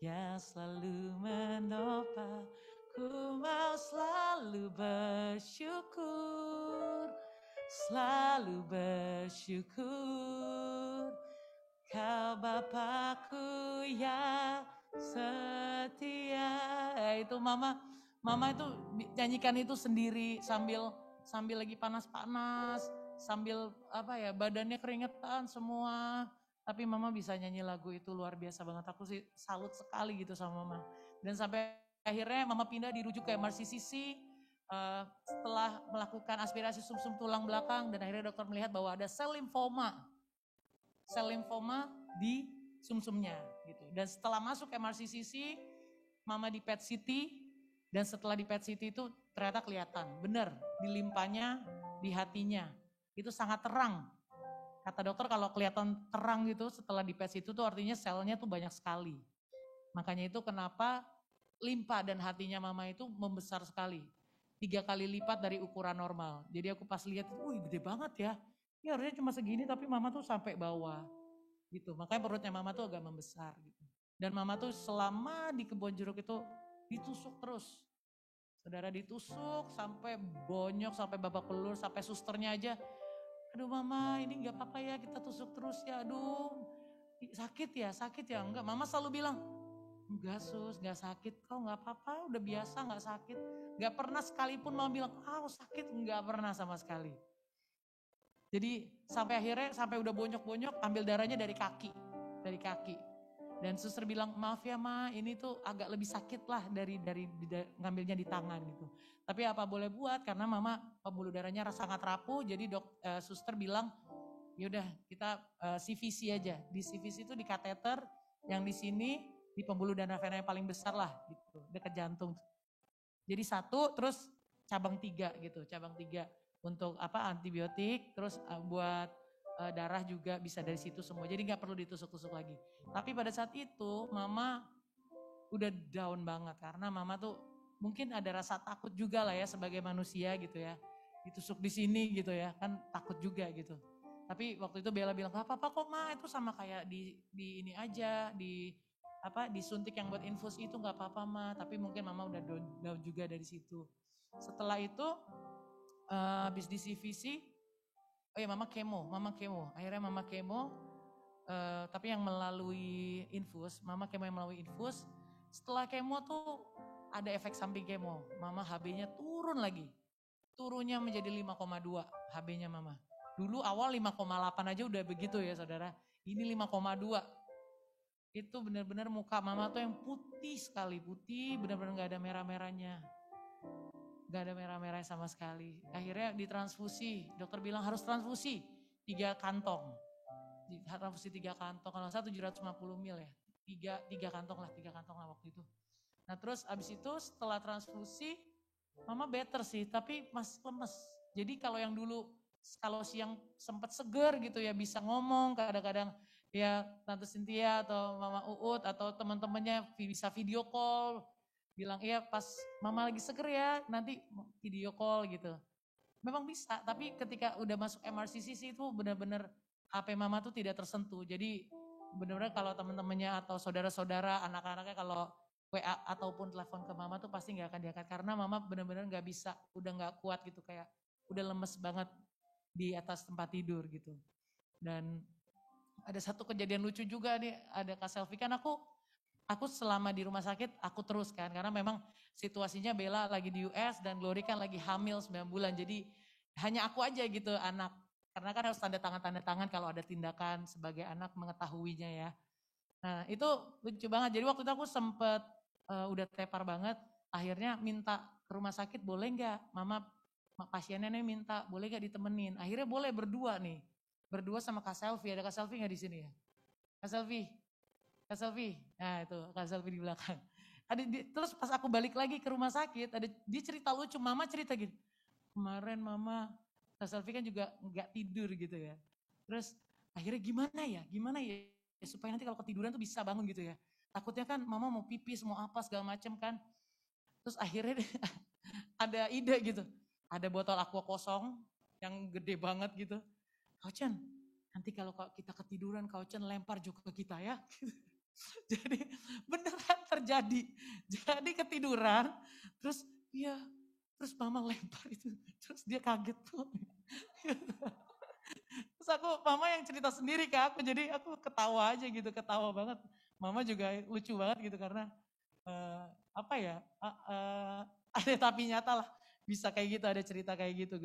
yang selalu menopang. Ku mau selalu bersyukur, selalu bersyukur. Kau Bapakku yang setia. Itu mama itu nyanyikan itu sendiri sambil lagi panas-panas, sambil badannya keringetan semua. Tapi mama bisa nyanyi lagu itu luar biasa banget. Aku sih salut sekali gitu sama mama. Dan sampai akhirnya mama pindah dirujuk ke MRCCC setelah melakukan aspirasi sumsum tulang belakang, dan akhirnya dokter melihat bahwa ada sel limfoma di sumsumnya gitu. Dan setelah masuk MRCCC, mama di PET CT, dan setelah di PET CT itu ternyata kelihatan, benar di limpanya, di hatinya, itu sangat terang. Kata dokter kalau kelihatan terang gitu setelah di PET CT itu artinya selnya tuh banyak sekali. Makanya itu kenapa limpa dan hatinya mama itu membesar sekali. 3 kali lipat dari ukuran normal. Jadi aku pas lihat, wih gede banget ya. Ini harusnya cuma segini tapi mama tuh sampai bawah gitu. Makanya perutnya mama tuh agak membesar gitu. Dan mama tuh selama di Kebon Jeruk itu ditusuk terus. Saudara, ditusuk sampai bonyok, sampai babak belur, sampai susternya aja, aduh mama ini gak apa-apa ya kita tusuk terus ya, aduh sakit ya, enggak. Mama selalu bilang, enggak sus, gak sakit kok, gak apa-apa, udah biasa gak sakit. Gak pernah sekalipun mama bilang, sakit, gak pernah sama sekali. Jadi sampai akhirnya, sampai udah bonyok-bonyok, ambil darahnya dari kaki. Dan suster bilang, maaf ya ma, ini tuh agak lebih sakit lah dari ngambilnya di tangan gitu. Tapi apa boleh buat, karena mama pembuluh darahnya sangat rapuh, jadi suster bilang, yaudah kita CVC aja. Di CVC itu di kateter, yang di sini, di pembuluh darah vena yang paling besar lah gitu, dekat jantung. Jadi 1, terus cabang 3 gitu, untuk antibiotik, terus buat darah juga bisa dari situ semua. Jadi gak perlu ditusuk-tusuk lagi. Tapi pada saat itu mama udah down banget karena mama tuh mungkin ada rasa takut juga lah ya sebagai manusia gitu ya. Ditusuk di sini gitu ya, kan takut juga gitu. Tapi waktu itu Bella bilang, gak apa-apa kok Ma, itu sama kayak di ini aja, disuntik yang buat infus itu gak apa-apa Ma. Tapi mungkin Mama udah down juga dari situ. Setelah itu habis di CVC, oh ya Mama kemo. Akhirnya Mama kemo, tapi yang melalui infus, Mama kemo yang melalui infus. Setelah kemo tuh ada efek samping kemo, Mama HB-nya turun lagi. Turunnya menjadi 5,2 HB-nya Mama. Dulu awal 5,8 aja udah begitu ya saudara. Ini 5,2. Itu benar-benar muka Mama tuh yang putih sekali. Putih benar-benar gak ada merah-merahnya. Gak ada merah-merahnya sama sekali. Akhirnya ditransfusi. Dokter bilang harus transfusi 3 kantong. Transfusi 3 kantong. Kalau saya 750 ml ya. 3 kantong lah waktu itu. Nah terus abis itu setelah transfusi Mama better sih, tapi masih lemes. Jadi kalau yang dulu, kalau siang sempat seger gitu ya, bisa ngomong kadang-kadang ya Tante Cynthia atau Mama Uut atau teman-temannya bisa video call. Bilang iya pas Mama lagi seger ya, nanti video call gitu. Memang bisa, tapi ketika udah masuk MRCCC itu benar-benar HP Mama tuh tidak tersentuh. Jadi benar-benar kalau teman-temannya atau saudara-saudara, anak-anaknya kalau WA ataupun telepon ke Mama tuh pasti gak akan diangkat. Karena Mama benar-benar gak bisa, udah gak kuat gitu, kayak udah lemes banget di atas tempat tidur gitu. Dan ada satu kejadian lucu juga nih, ada Kak Selvi, kan aku selama di rumah sakit aku terus kan, karena memang situasinya Bella lagi di US dan Glory kan lagi hamil 9 bulan, jadi hanya aku aja gitu anak, karena kan harus tanda tangan kalau ada tindakan sebagai anak mengetahuinya ya. Nah itu lucu banget, jadi waktu itu aku sempet udah tepar banget, akhirnya minta ke rumah sakit boleh gak, Mama pasiennya nih minta boleh gak ditemenin, akhirnya boleh berdua nih, berdua sama Kak Selvi, ada Kak Selvi gak di sini ya? Kak Selvi, nah itu Kak Selvi di belakang. Terus pas aku balik lagi ke rumah sakit, dia cerita lucu, Mama cerita gitu, kemarin Mama, Kak Selvi kan juga gak tidur gitu ya, terus akhirnya gimana ya, supaya nanti kalau ketiduran tuh bisa bangun gitu ya. Takutnya kan Mama mau pipis, mau apa segala macem kan. Terus akhirnya ada ide gitu. Ada botol aqua kosong yang gede banget gitu. Kau Chen, nanti kalau kita ketiduran Kau Chen lempar juga ke kita ya. Jadi beneran terjadi. Jadi ketiduran, terus Mama lempar itu. Terus dia kaget tuh. Terus Mama yang cerita sendiri ke aku, jadi aku ketawa aja gitu, ketawa banget. Mama juga lucu banget gitu karena ada tapi nyata lah, bisa kayak gitu, ada cerita kayak gitu.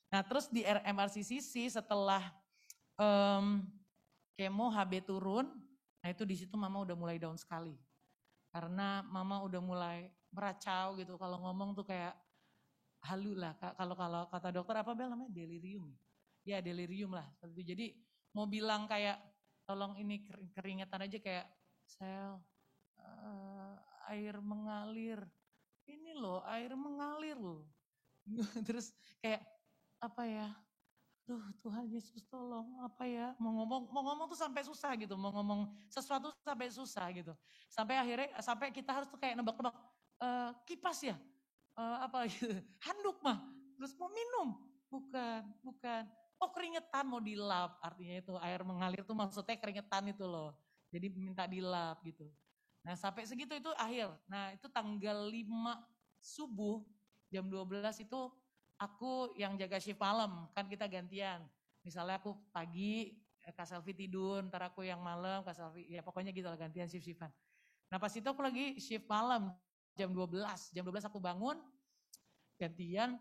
Nah terus di MRCCC setelah kemo HB turun, nah itu di situ Mama udah mulai down sekali. Karena Mama udah mulai meracau gitu, kalau ngomong tuh kayak halu lah, kalau kata dokter apa Bel namanya, delirium. Ya delirium lah. Jadi mau bilang kayak tolong ini keringetan aja kayak Sel, air mengalir. Ini loh air mengalir loh. Terus kayak apa ya, duh Tuhan Yesus tolong apa ya, mau ngomong tuh sampai susah gitu, mau ngomong sesuatu sampai susah gitu. Sampai kita harus tuh kayak nebak-nebak, kipas ya, apa gitu, handuk mah, terus mau minum, bukan. Oh keringetan mau dilap, artinya itu air mengalir tuh maksudnya keringetan itu loh. Jadi minta dilap gitu. Nah sampai segitu itu akhir. Nah itu tanggal 5 subuh jam 12 itu aku yang jaga shift malam, kan kita gantian. Misalnya aku pagi, Kak Selvi tidur, ntar aku yang malam, Kak Selvi, ya pokoknya gitu lah gantian shift-shiftan. Nah pas itu aku lagi shift malam jam 12 aku bangun, gantian,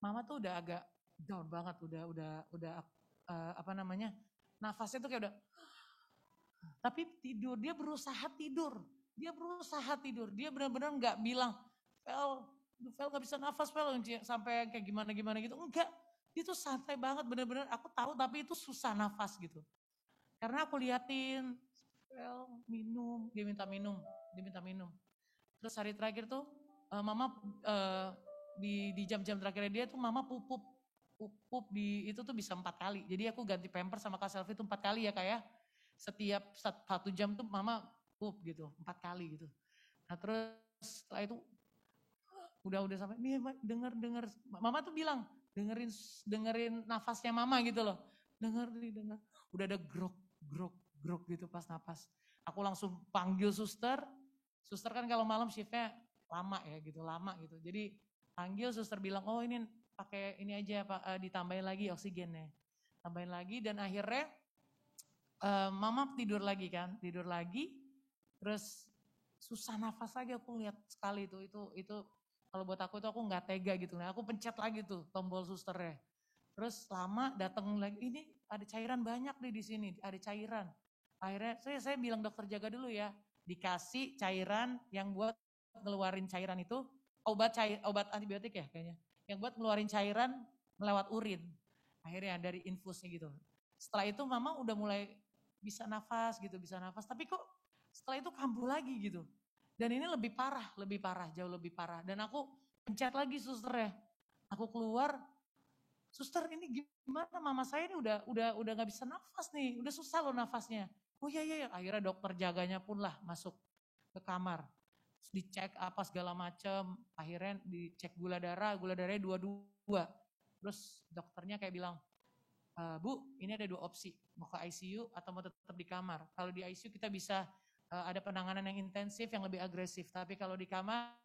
Mama tuh udah agak down banget, udah nafasnya tuh kayak udah, tapi tidur, dia berusaha tidur, dia benar-benar nggak bilang, Vel nggak bisa nafas, Vel sampai kayak gimana gitu, enggak, dia tuh santai banget, benar-benar aku tahu tapi itu susah nafas gitu, karena aku liatin, Vel minum, dia minta minum, terus hari terakhir tuh Mama di jam-jam terakhir dia tuh Mama pup di itu tuh bisa 4 kali. Jadi aku ganti pamper sama Kak Selvi tuh 4 kali ya Kak ya. Setiap 1 jam tuh Mama pup gitu, 4 kali gitu. Nah terus setelah itu Udah sampai nih denger. Mama tuh bilang dengerin nafasnya mama gitu loh. Denger. Udah ada grok gitu pas napas. Aku langsung panggil suster. Suster kan kalau malam shiftnya lama gitu. Jadi panggil suster bilang, oh ini pakai ini aja Pak, ditambahin lagi oksigennya. Tambahin lagi dan akhirnya mama tidur lagi. Terus susah nafas lagi aku lihat sekali itu kalau buat aku itu aku nggak tega gitu. Nah aku pencet lagi tuh tombol susternya. Terus lama datang lagi, ini ada cairan banyak nih di sini, ada cairan. Akhirnya saya bilang dokter jaga dulu ya, dikasih cairan yang buat ngeluarin cairan itu obat antibiotik ya kayaknya, yang buat ngeluarin cairan melewat urin. Akhirnya dari infusnya gitu. Setelah itu mama udah mulai bisa nafas, tapi kok setelah itu kambuh lagi gitu. Dan ini lebih parah, jauh lebih parah. Dan aku pencet lagi susternya. Aku keluar, suster ini gimana mama saya ini udah nggak bisa nafas nih, udah susah loh nafasnya. Oh iya, akhirnya dokter jaganya pun lah masuk ke kamar. Dicek apa segala macam, akhirnya dicek gula darahnya 22. Terus dokternya kayak bilang, Bu ini ada 2 opsi, mau ke ICU atau mau tetap di kamar. Kalau di ICU kita bisa ada penanganan yang intensif, yang lebih agresif. Tapi kalau di kamar,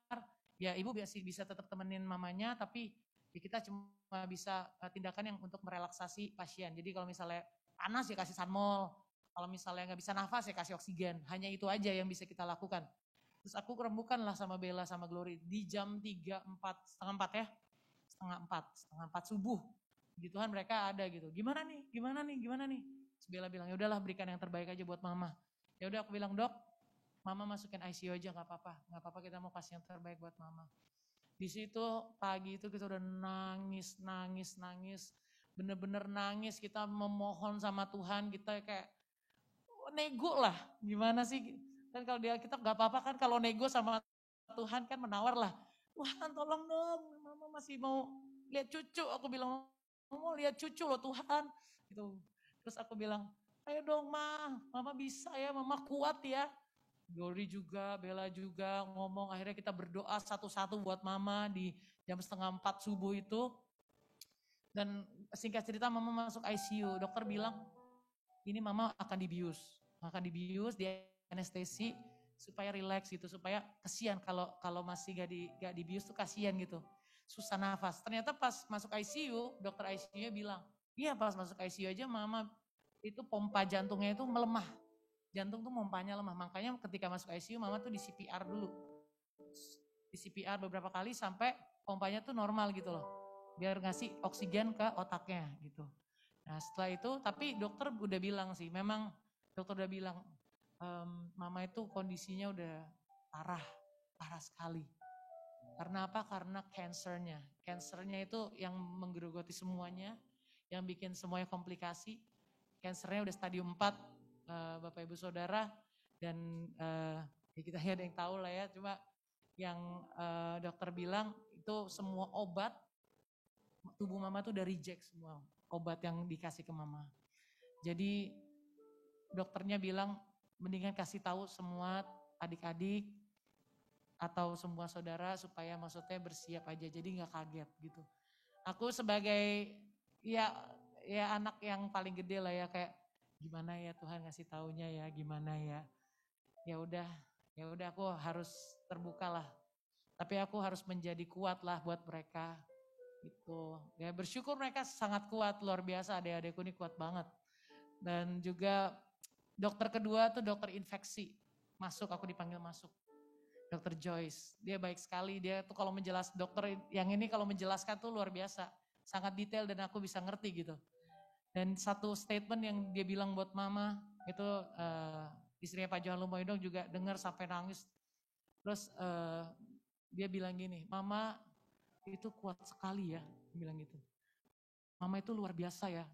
ya ibu bisa tetap temenin mamanya, tapi ya kita cuma bisa tindakan yang untuk merelaksasi pasien. Jadi kalau misalnya panas ya kasih Sanmol, kalau misalnya nggak bisa nafas ya kasih oksigen. Hanya itu aja yang bisa kita lakukan. Terus aku rembukan lah sama Bella sama Glory di jam setengah 4 subuh. Puji Tuhan mereka ada gitu. Gimana nih? Terus Bella bilang, ya udahlah berikan yang terbaik aja buat mama. Ya udah aku bilang, Dok, mama masukin ICU aja nggak apa-apa kita mau kasih yang terbaik buat mama. Di situ pagi itu kita udah nangis, bener-bener nangis, kita memohon sama Tuhan, kita kayak nego lah, gimana sih? Kan kalau kita nggak apa-apa kan kalau nego sama Tuhan kan menawar lah. Tuhan tolong dong, mama masih mau lihat cucu. Aku bilang, mau lihat cucu loh Tuhan. Gitu. Terus aku bilang, ayo dong mama bisa ya, mama kuat ya. Glory juga, Bella juga ngomong, akhirnya kita berdoa satu-satu buat mama di jam 3:30 subuh itu. Dan singkat cerita mama masuk ICU, dokter bilang ini mama akan dibius di anestesi supaya rileks gitu, supaya kasihan kalau masih gak dibius tuh kasihan gitu, susah nafas. Ternyata pas masuk ICU, dokter ICU-nya bilang, iya pas masuk ICU aja mama itu pompa jantungnya itu melemah. Jantung tuh pompanya lemah, makanya ketika masuk ICU mama tuh di CPR dulu. Di CPR beberapa kali sampai pompanya tuh normal gitu loh. Biar ngasih oksigen ke otaknya gitu. Nah setelah itu, tapi dokter udah bilang sih, memang dokter udah bilang, mama itu kondisinya udah parah sekali. Karena apa? Karena cancernya. Cancernya itu yang menggerogoti semuanya, yang bikin semuanya komplikasi. Cancernya udah stadium 4, Bapak Ibu Saudara, dan ya kita ada yang tahu lah ya, cuma yang dokter bilang itu semua obat, tubuh mama tuh udah reject semua obat yang dikasih ke mama. Jadi dokternya bilang mendingan kasih tahu semua adik-adik atau semua saudara supaya maksudnya bersiap aja, jadi nggak kaget gitu. Aku sebagai ya anak yang paling gede lah ya, kayak gimana ya Tuhan ngasih taunya ya, gimana ya. Ya udah aku harus terbuka lah. Tapi aku harus menjadi kuat lah buat mereka gitu. Ya bersyukur mereka sangat kuat, luar biasa, adik-adikku ini kuat banget. Dan juga dokter kedua tuh dokter infeksi. Aku dipanggil masuk. Dokter Joyce, dia baik sekali, dia tuh kalau dokter yang ini kalau menjelaskan tuh luar biasa. Sangat detail dan aku bisa ngerti gitu. Dan satu statement yang dia bilang buat mama, itu istrinya Pak Johan Lumoidong juga dengar sampai nangis. Terus dia bilang gini, mama itu kuat sekali ya, bilang gitu. Mama itu luar biasa ya.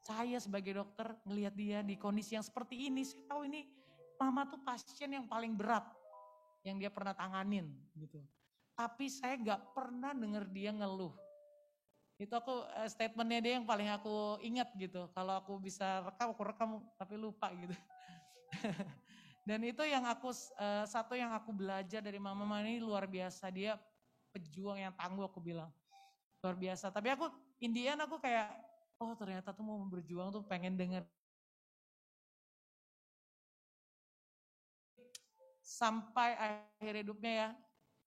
Saya sebagai dokter ngelihat dia di kondisi yang seperti ini, saya tahu ini mama tuh pasien yang paling berat yang dia pernah tanganin gitu. Tapi saya gak pernah denger dia ngeluh. Itu aku statementnya dia yang paling aku ingat gitu. Kalau aku bisa aku rekam tapi lupa gitu. Dan itu yang satu yang aku belajar dari mama ini luar biasa. Dia pejuang yang tangguh, aku bilang. Luar biasa. Tapi aku, Indian aku kayak, oh ternyata tuh mau berjuang tuh pengen denger. Sampai akhir hidupnya ya,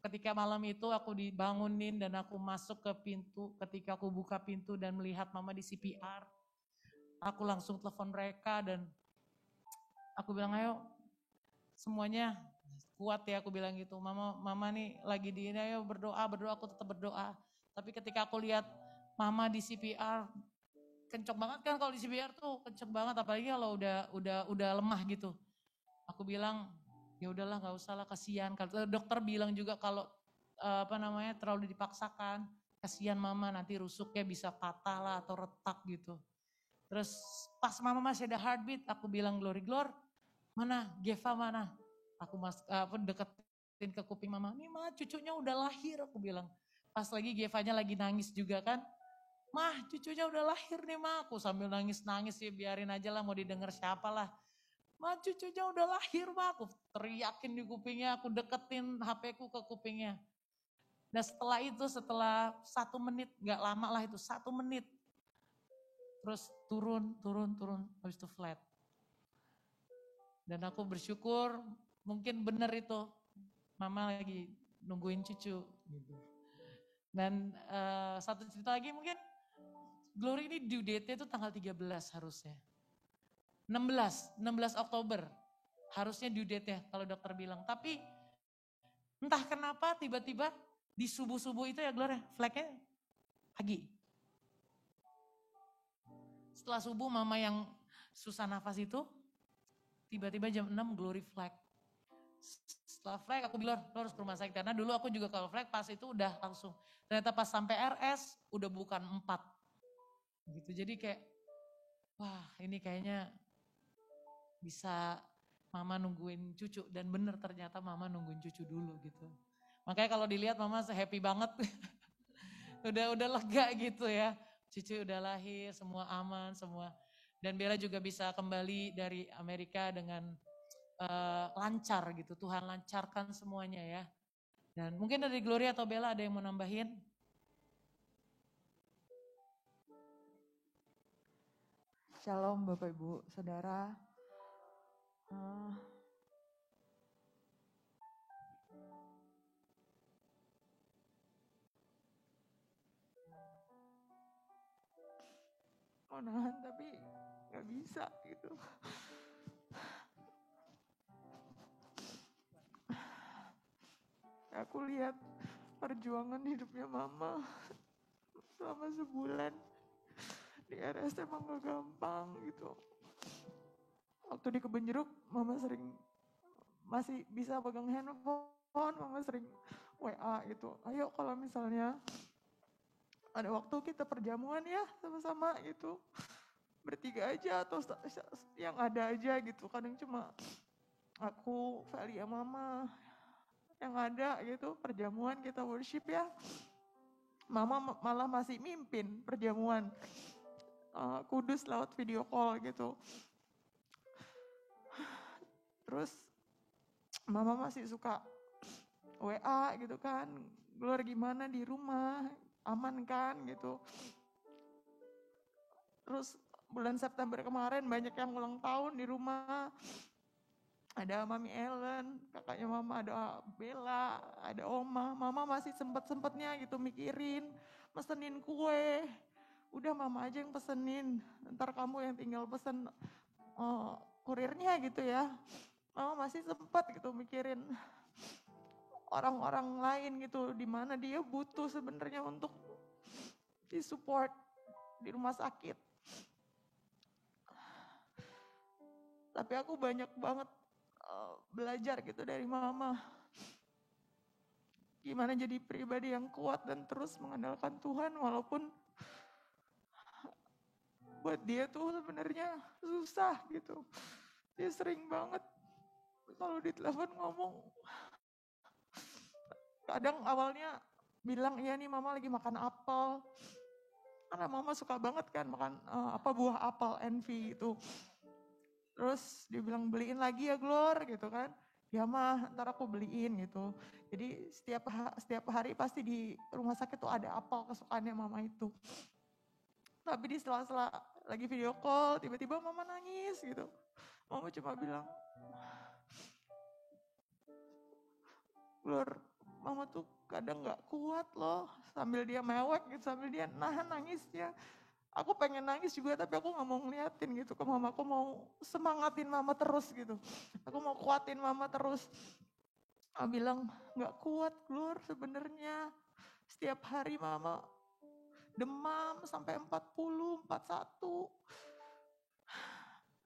ketika malam itu aku dibangunin dan aku masuk ke pintu, ketika aku buka pintu dan melihat mama di CPR, aku langsung telepon mereka dan aku bilang, ayo semuanya kuat ya, aku bilang gitu. Mama nih lagi di ini, ayo berdoa, aku tetap berdoa. Tapi ketika aku lihat mama di CPR, kenceng banget kan kalau di CPR tuh, kenceng banget, apalagi kalau udah lemah gitu. Aku bilang, ya udahlah nggak usah lah, kasihan. Dokter bilang juga kalau terlalu dipaksakan, kasihan mama nanti rusuknya bisa patah lah atau retak gitu. Terus pas mama masih ada heartbeat, aku bilang, Glory, mana Geva mana? Aku deketin ke kuping mama, nih ma cucunya udah lahir, aku bilang. Pas lagi Gevanya lagi nangis juga kan, mah cucunya udah lahir nih ma, aku sambil nangis ya, biarin aja lah, mau didengar siapa lah. Ma cucunya udah lahir ma, aku teriakin di kupingnya, aku deketin HP ku ke kupingnya. Dan setelah 1 menit, gak lama lah itu, 1 menit. Terus turun, habis itu flat. Dan aku bersyukur, mungkin benar itu, mama lagi nungguin cucu. Gitu. Dan satu cerita lagi mungkin, Glory ini due date-nya itu tanggal 13 harusnya. 16 Oktober harusnya due date-nya kalau dokter bilang. Tapi entah kenapa tiba-tiba di subuh-subuh itu ya Gloria, flagnya pagi. Setelah subuh mama yang susah nafas itu, tiba-tiba jam 6 Glory flag. Setelah flag aku bilang, lo harus ke rumah sakit. Karena dulu aku juga kalau flag pas itu udah langsung. Ternyata pas sampai RS udah bukan 4. Gitu, jadi kayak, wah ini kayaknya bisa mama nungguin cucu. Dan bener ternyata mama nungguin cucu dulu gitu. Makanya kalau dilihat mama happy banget. udah lega gitu ya. Cucu udah lahir, semua aman, semua. Dan Bella juga bisa kembali dari Amerika dengan lancar gitu. Tuhan lancarkan semuanya ya. Dan mungkin dari Gloria atau Bella ada yang mau nambahin? Shalom Bapak Ibu Saudara. Mau nahan tapi gak bisa gitu. Aku lihat perjuangan hidupnya mama selama sebulan di RS emang gak gampang gitu. Waktu di Kebun Jeruk mama sering masih bisa pegang handphone, mama sering WA gitu. Ayo kalau misalnya ada waktu kita perjamuan ya sama-sama gitu. Bertiga aja atau yang ada aja gitu. Kadang cuma aku, Feli, mama yang ada gitu, perjamuan kita worship ya. Mama malah masih mimpin perjamuan Kudus lewat video call gitu. Terus mama masih suka WA gitu kan, Glory gimana di rumah, aman kan gitu. Terus bulan September kemarin banyak yang ulang tahun di rumah. Ada Mami Ellen, kakaknya mama, ada Bella, ada Oma. Mama masih sempet-sempetnya gitu mikirin, pesenin kue. Udah mama aja yang pesenin, ntar kamu yang tinggal pesen kurirnya gitu ya. Mama masih sempet gitu mikirin orang-orang lain gitu, di mana dia butuh sebenarnya untuk disupport di rumah sakit. Tapi aku banyak banget belajar gitu dari mama. Gimana jadi pribadi yang kuat dan terus mengandalkan Tuhan walaupun buat dia tuh sebenarnya susah gitu. Dia sering banget kalau di telepon ngomong. Kadang awalnya bilang, iya nih mama lagi makan apel. Karena mama suka banget kan makan buah apel envy gitu. Terus dia bilang beliin lagi ya Glor gitu kan. Ya mah, ntar aku beliin gitu. Jadi setiap hari pasti di rumah sakit tuh ada apel kesukaannya mama itu. Tapi di sela-sela lagi video call, tiba-tiba mama nangis gitu. Mama cuma bilang, Lur, mama tuh kadang gak kuat loh. Sambil dia mewek gitu, sambil dia nahan nangisnya. Aku pengen nangis juga tapi aku gak mau ngeliatin gitu ke mama. Aku mau semangatin mama terus gitu. Aku mau kuatin mama terus. Mama bilang gak kuat Lur sebenarnya. Setiap hari mama demam sampai 40, 41.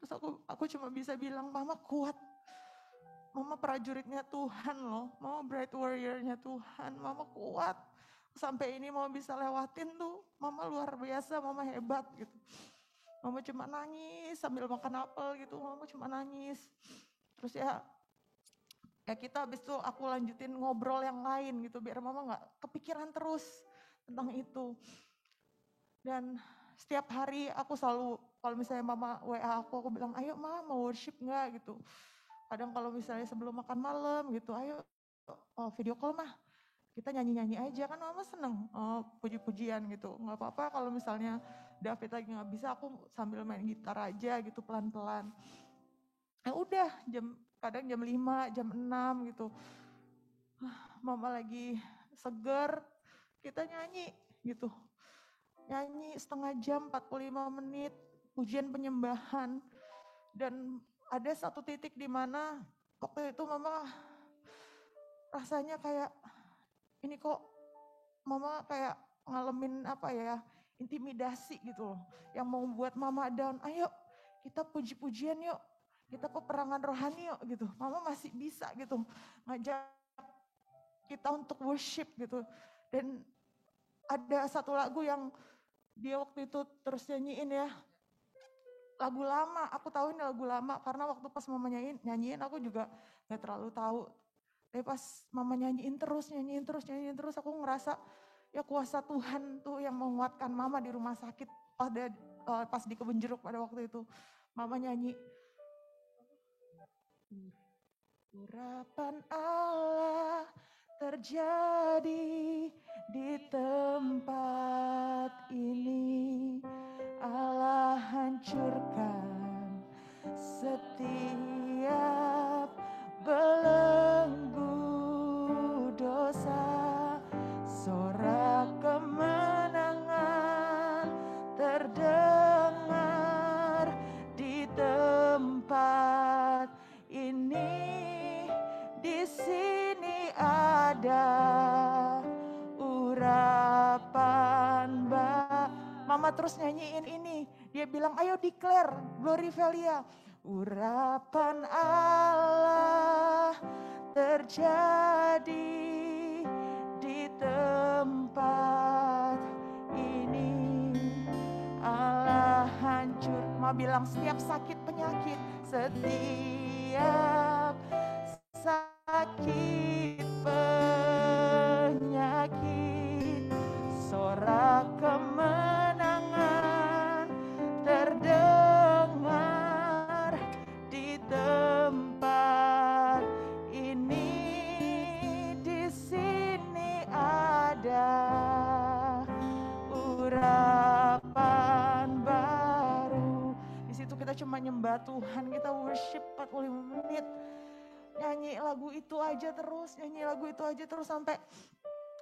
Terus aku cuma bisa bilang mama kuat. Mama prajuritnya Tuhan loh, mama bright warriornya Tuhan, mama kuat. Sampai ini mama bisa lewatin tuh, mama luar biasa, mama hebat gitu. Mama cuma nangis sambil makan apel gitu, mama cuma nangis. Terus ya kita habis itu aku lanjutin ngobrol yang lain gitu, biar mama gak kepikiran terus tentang itu. Dan setiap hari aku selalu, kalau misalnya mama WA aku bilang, ayo mama mau worship gak gitu. Kadang kalau misalnya sebelum makan malam gitu, ayo video call mah, kita nyanyi-nyanyi aja kan mama seneng puji-pujian gitu. Gak apa-apa kalau misalnya David lagi gak bisa, aku sambil main gitar aja gitu pelan-pelan. Udah kadang jam 5, jam 6 gitu. Mama lagi seger, kita nyanyi gitu. Nyanyi setengah jam, 45 menit, pujian penyembahan. Dan ada satu titik di mana waktu itu mama rasanya kayak ini kok mama kayak ngalamin intimidasi gitu loh. Yang mau buat mama down, ayo kita puji-pujian yuk, kita peperangan rohani yuk gitu. Mama masih bisa gitu ngajak kita untuk worship gitu. Dan ada satu lagu yang dia waktu itu terus nyanyiin ya, lagu lama, aku tahu ini lagu lama karena waktu pas mama nyanyiin aku juga gak terlalu tahu. Tapi pas mama nyanyiin terus aku ngerasa ya kuasa Tuhan tuh yang menguatkan mama di rumah sakit pas di Kebun Jeruk pada waktu itu. Mama nyanyi, urapan Allah terjadi di tempat ini. Allah hancurkan setiap belenggu dosa. Sorak kemenangan terdengar di tempat ini. Di sini ada urapan Mama terus nyanyiin ini. Dia bilang, ayo declare, Glory Velia. Urapan Allah terjadi di tempat ini. Allah hancur. Mama bilang, setiap sakit penyakit, setiap sakit penyakit, sorak kemenangan terdengar di tempat ini. Di sini ada urapan baru. Di situ kita cuma nyembah Tuhan, kita worship 45 menit. Nyanyi lagu itu aja terus sampai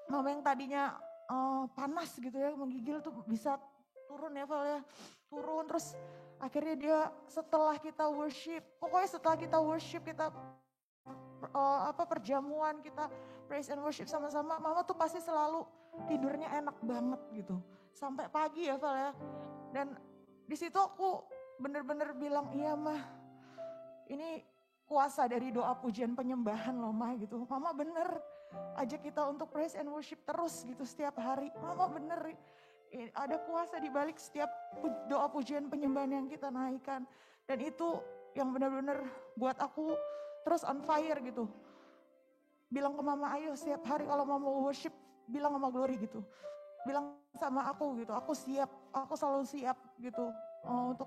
mama yang tadinya panas gitu ya, menggigil tuh bisa turun ya Val ya, turun. Terus akhirnya dia setelah kita worship kita perjamuan, kita praise and worship sama-sama, mama tuh pasti selalu tidurnya enak banget gitu sampai pagi ya Val ya. Dan di situ aku bener-bener bilang, iya mah, ini kuasa dari doa pujian penyembahan loh mah gitu. Mama bener ajak kita untuk praise and worship terus gitu setiap hari. Mama bener ada kuasa di balik setiap doa pujian penyembahan yang kita naikkan. Dan itu yang benar-benar buat aku terus on fire gitu. Bilang ke mama, ayo setiap hari kalau mama worship bilang sama Glory gitu. Bilang sama aku gitu, aku selalu siap gitu untuk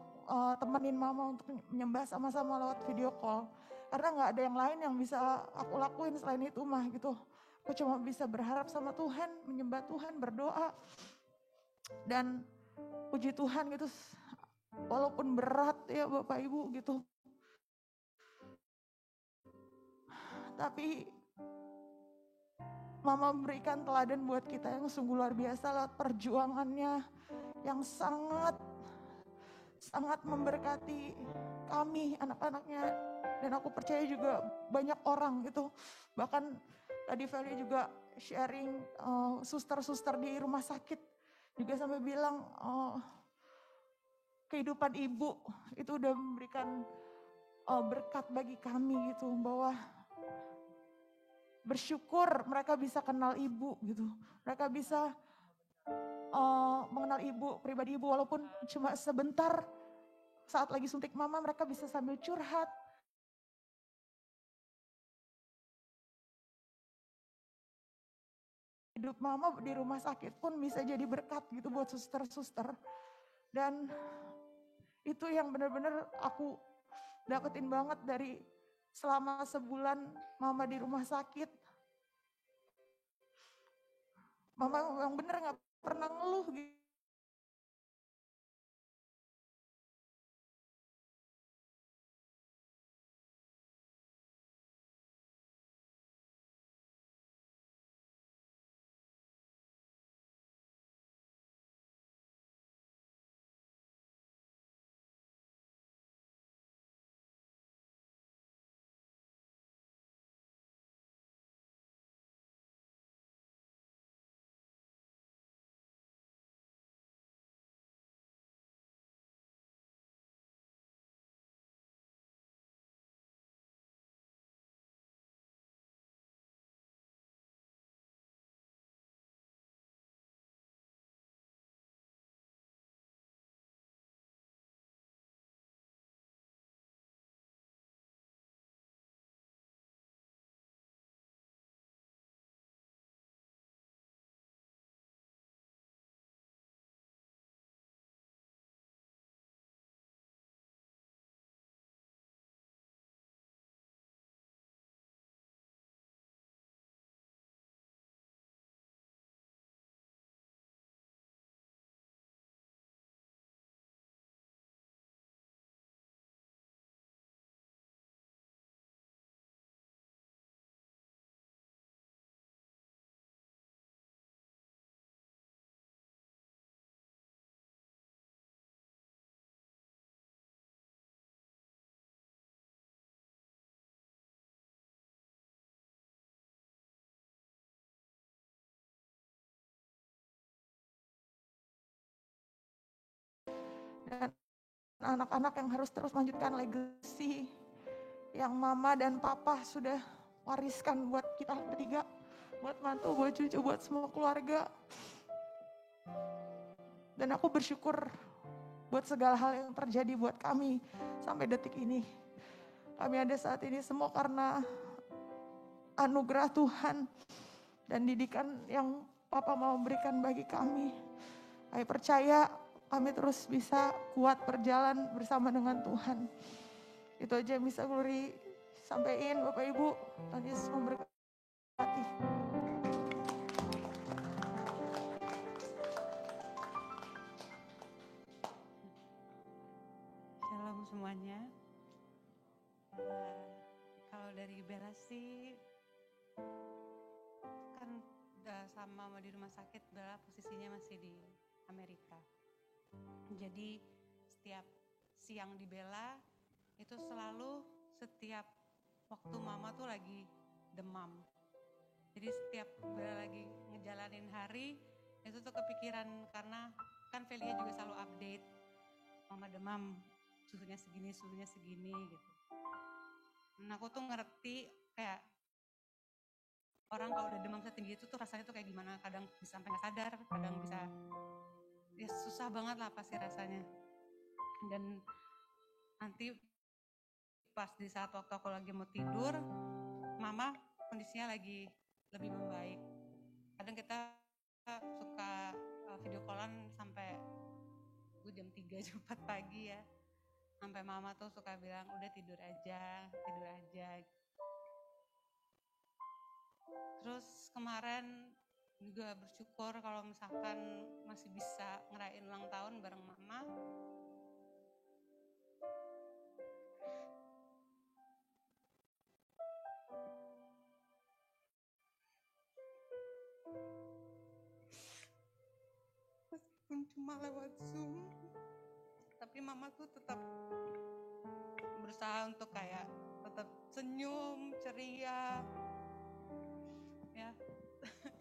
temenin mama untuk menyembah sama-sama lewat video call. Karena nggak ada yang lain yang bisa aku lakuin selain itu mah gitu. Aku cuma bisa berharap sama Tuhan, menyembah Tuhan, berdoa. Dan puji Tuhan gitu, walaupun berat ya Bapak Ibu gitu. Tapi Mama memberikan teladan buat kita yang sungguh luar biasa lewat perjuangannya yang sangat memberkati kami anak-anaknya. Dan aku percaya juga banyak orang gitu. Bahkan tadi Feli juga sharing suster-suster di rumah sakit juga sampai bilang kehidupan ibu itu udah memberikan berkat bagi kami gitu, bahwa bersyukur mereka bisa kenal ibu gitu. Mereka bisa mengenal ibu, pribadi ibu walaupun cuma sebentar. Saat lagi suntik mama mereka bisa sambil curhat. Hidup mama di rumah sakit pun bisa jadi berkat gitu buat suster-suster. Dan itu yang benar-benar aku dapetin banget dari selama sebulan mama di rumah sakit. Mama yang bener gak pernah ngeluh gitu. Dan anak-anak yang harus terus melanjutkan legacy yang mama dan papa sudah wariskan buat kita bertiga, buat mantu, buat cucu, buat semua keluarga. Dan aku bersyukur buat segala hal yang terjadi buat kami sampai detik ini. Kami ada saat ini semua karena anugerah Tuhan dan didikan yang Papa mau berikan bagi kami. Kami percaya kami terus bisa kuat berjalan bersama dengan Tuhan. Itu aja yang bisa Glory sampaikan Bapak Ibu. Tuhan Yesus memberkati. Shalom semuanya. Kalau dari Bella sih kan sama di rumah sakit, Bella posisinya masih di Amerika. Jadi setiap siang di Bella itu selalu setiap waktu mama tuh lagi demam. Jadi setiap Bella lagi ngejalanin hari itu tuh kepikiran, karena kan Velia juga selalu update, mama demam, suhunya segini gitu. Nah aku tuh ngerti kayak orang kalau udah demam setinggi itu tuh rasanya tuh kayak gimana, kadang bisa sampai gak sadar, kadang bisa, ya susah banget lah pasti rasanya. Dan nanti pas di saat waktu aku lagi mau tidur, mama kondisinya lagi lebih membaik. Kadang kita suka video callan sampai jam 3, jam 4 pagi ya. Sampai mama tuh suka bilang, udah tidur aja. Terus kemarin juga bersyukur kalau misalkan masih bisa ngerayain ulang tahun bareng mama. Meskipun cuma lewat Zoom, tapi mama tuh tetap berusaha untuk kayak tetap senyum, ceria, ya.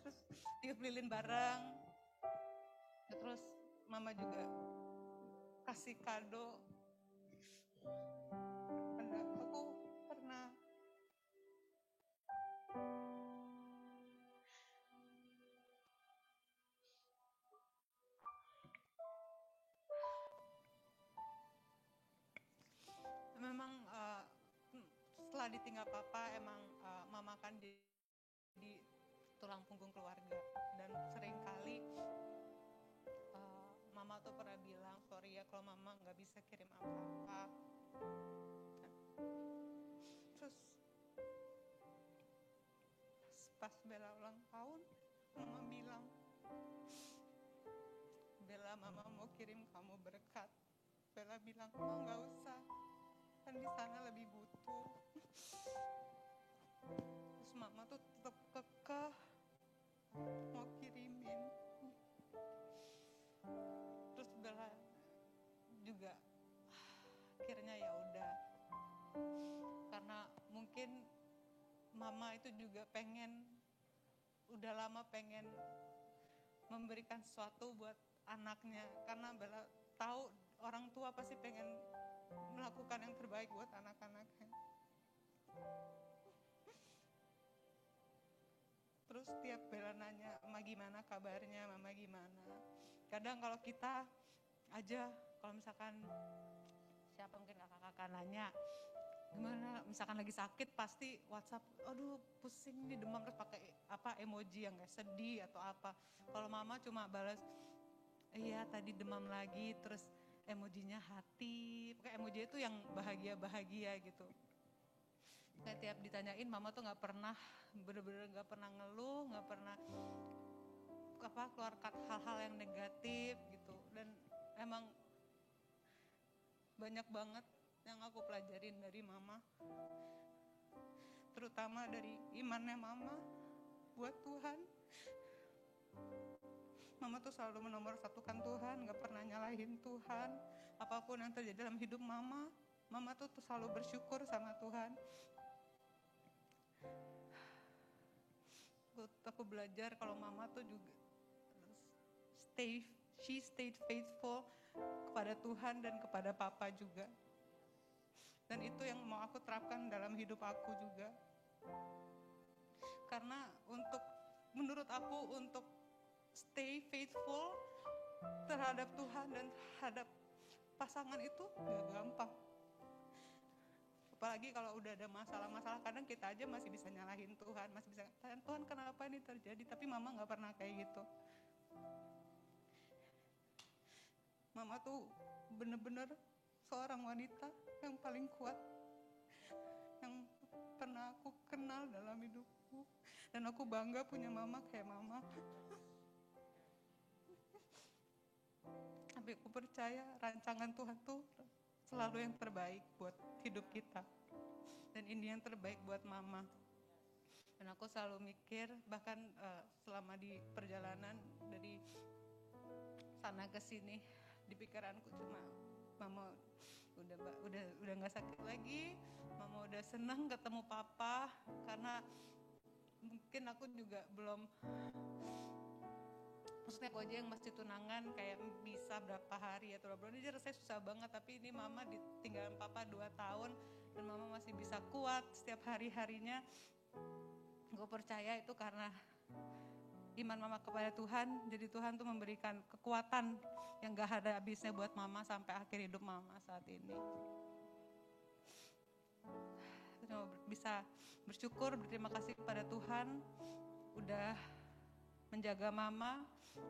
Terus tiup lilin bareng. Terus mama juga kasih kado. Aku pernah memang setelah ditinggal papa emang mama kan di tulang punggung keluarga, dan seringkali mama tuh pernah bilang, sorry ya kalau mama nggak bisa kirim apa-apa. Terus pas Bella ulang tahun, mama bilang, Bella, mama mau kirim kamu berkat. Bella bilang, oh nggak usah, kan di sana lebih butuh. Terus mama tuh tetap kekeh mau kirimin. Terus Bella juga akhirnya ya udah, karena mungkin mama itu juga udah lama pengen memberikan sesuatu buat anaknya, karena Bella tahu orang tua pasti pengen melakukan yang terbaik buat anak-anaknya. Terus tiap Bella nanya, Mama gimana kabarnya, Mama gimana. Kadang kalau kita aja, kalau misalkan siapa mungkin kakak-kakak nanya, gimana, misalkan lagi sakit pasti WhatsApp, aduh pusing nih, demam, terus pakai emoji yang kayak sedih atau apa. Kalau mama cuma balas, iya tadi demam lagi, terus emojinya hati, pakai emoji itu yang bahagia-bahagia gitu. Kayak tiap ditanyain mama tuh nggak pernah, bener-bener nggak pernah ngeluh, nggak pernah keluar hal-hal yang negatif gitu. Dan emang banyak banget yang aku pelajarin dari mama, terutama dari imannya mama buat Tuhan. Mama tuh selalu menomorsatukan Tuhan, gak pernah nyalahin Tuhan. Apapun yang terjadi dalam hidup mama tuh selalu bersyukur sama Tuhan. Aku belajar kalau mama tuh juga she stayed faithful kepada Tuhan dan kepada papa juga. Dan itu yang mau aku terapkan dalam hidup aku juga. Karena menurut aku untuk stay faithful terhadap Tuhan dan terhadap pasangan itu gak gampang. Apalagi kalau udah ada masalah-masalah, kadang kita aja masih bisa nyalahin Tuhan, masih bisa, Tuhan kenapa ini terjadi, tapi mama gak pernah kayak gitu. Mama tuh bener-bener seorang wanita yang paling kuat yang pernah aku kenal dalam hidupku. Dan aku bangga punya mama kayak mama. Tapi aku percaya rancangan Tuhan tuh selalu yang terbaik buat hidup kita. Dan ini yang terbaik buat mama. Dan aku selalu mikir, bahkan selama di perjalanan dari sana ke sini, di pikiranku cuma mama udah nggak sakit lagi, mama udah senang ketemu papa, karena mungkin aku juga belum, maksudnya aku aja yang masih tunangan kayak bisa berapa hari atau berapa bulan, jadi rasanya susah banget. Tapi ini mama ditinggalin papa 2 tahun dan mama masih bisa kuat setiap hari-harinya. Gue percaya itu karena iman mama kepada Tuhan. Jadi Tuhan tuh memberikan kekuatan yang gak ada habisnya buat mama sampai akhir hidup mama saat ini. Bisa bersyukur, berterima kasih kepada Tuhan udah menjaga mama,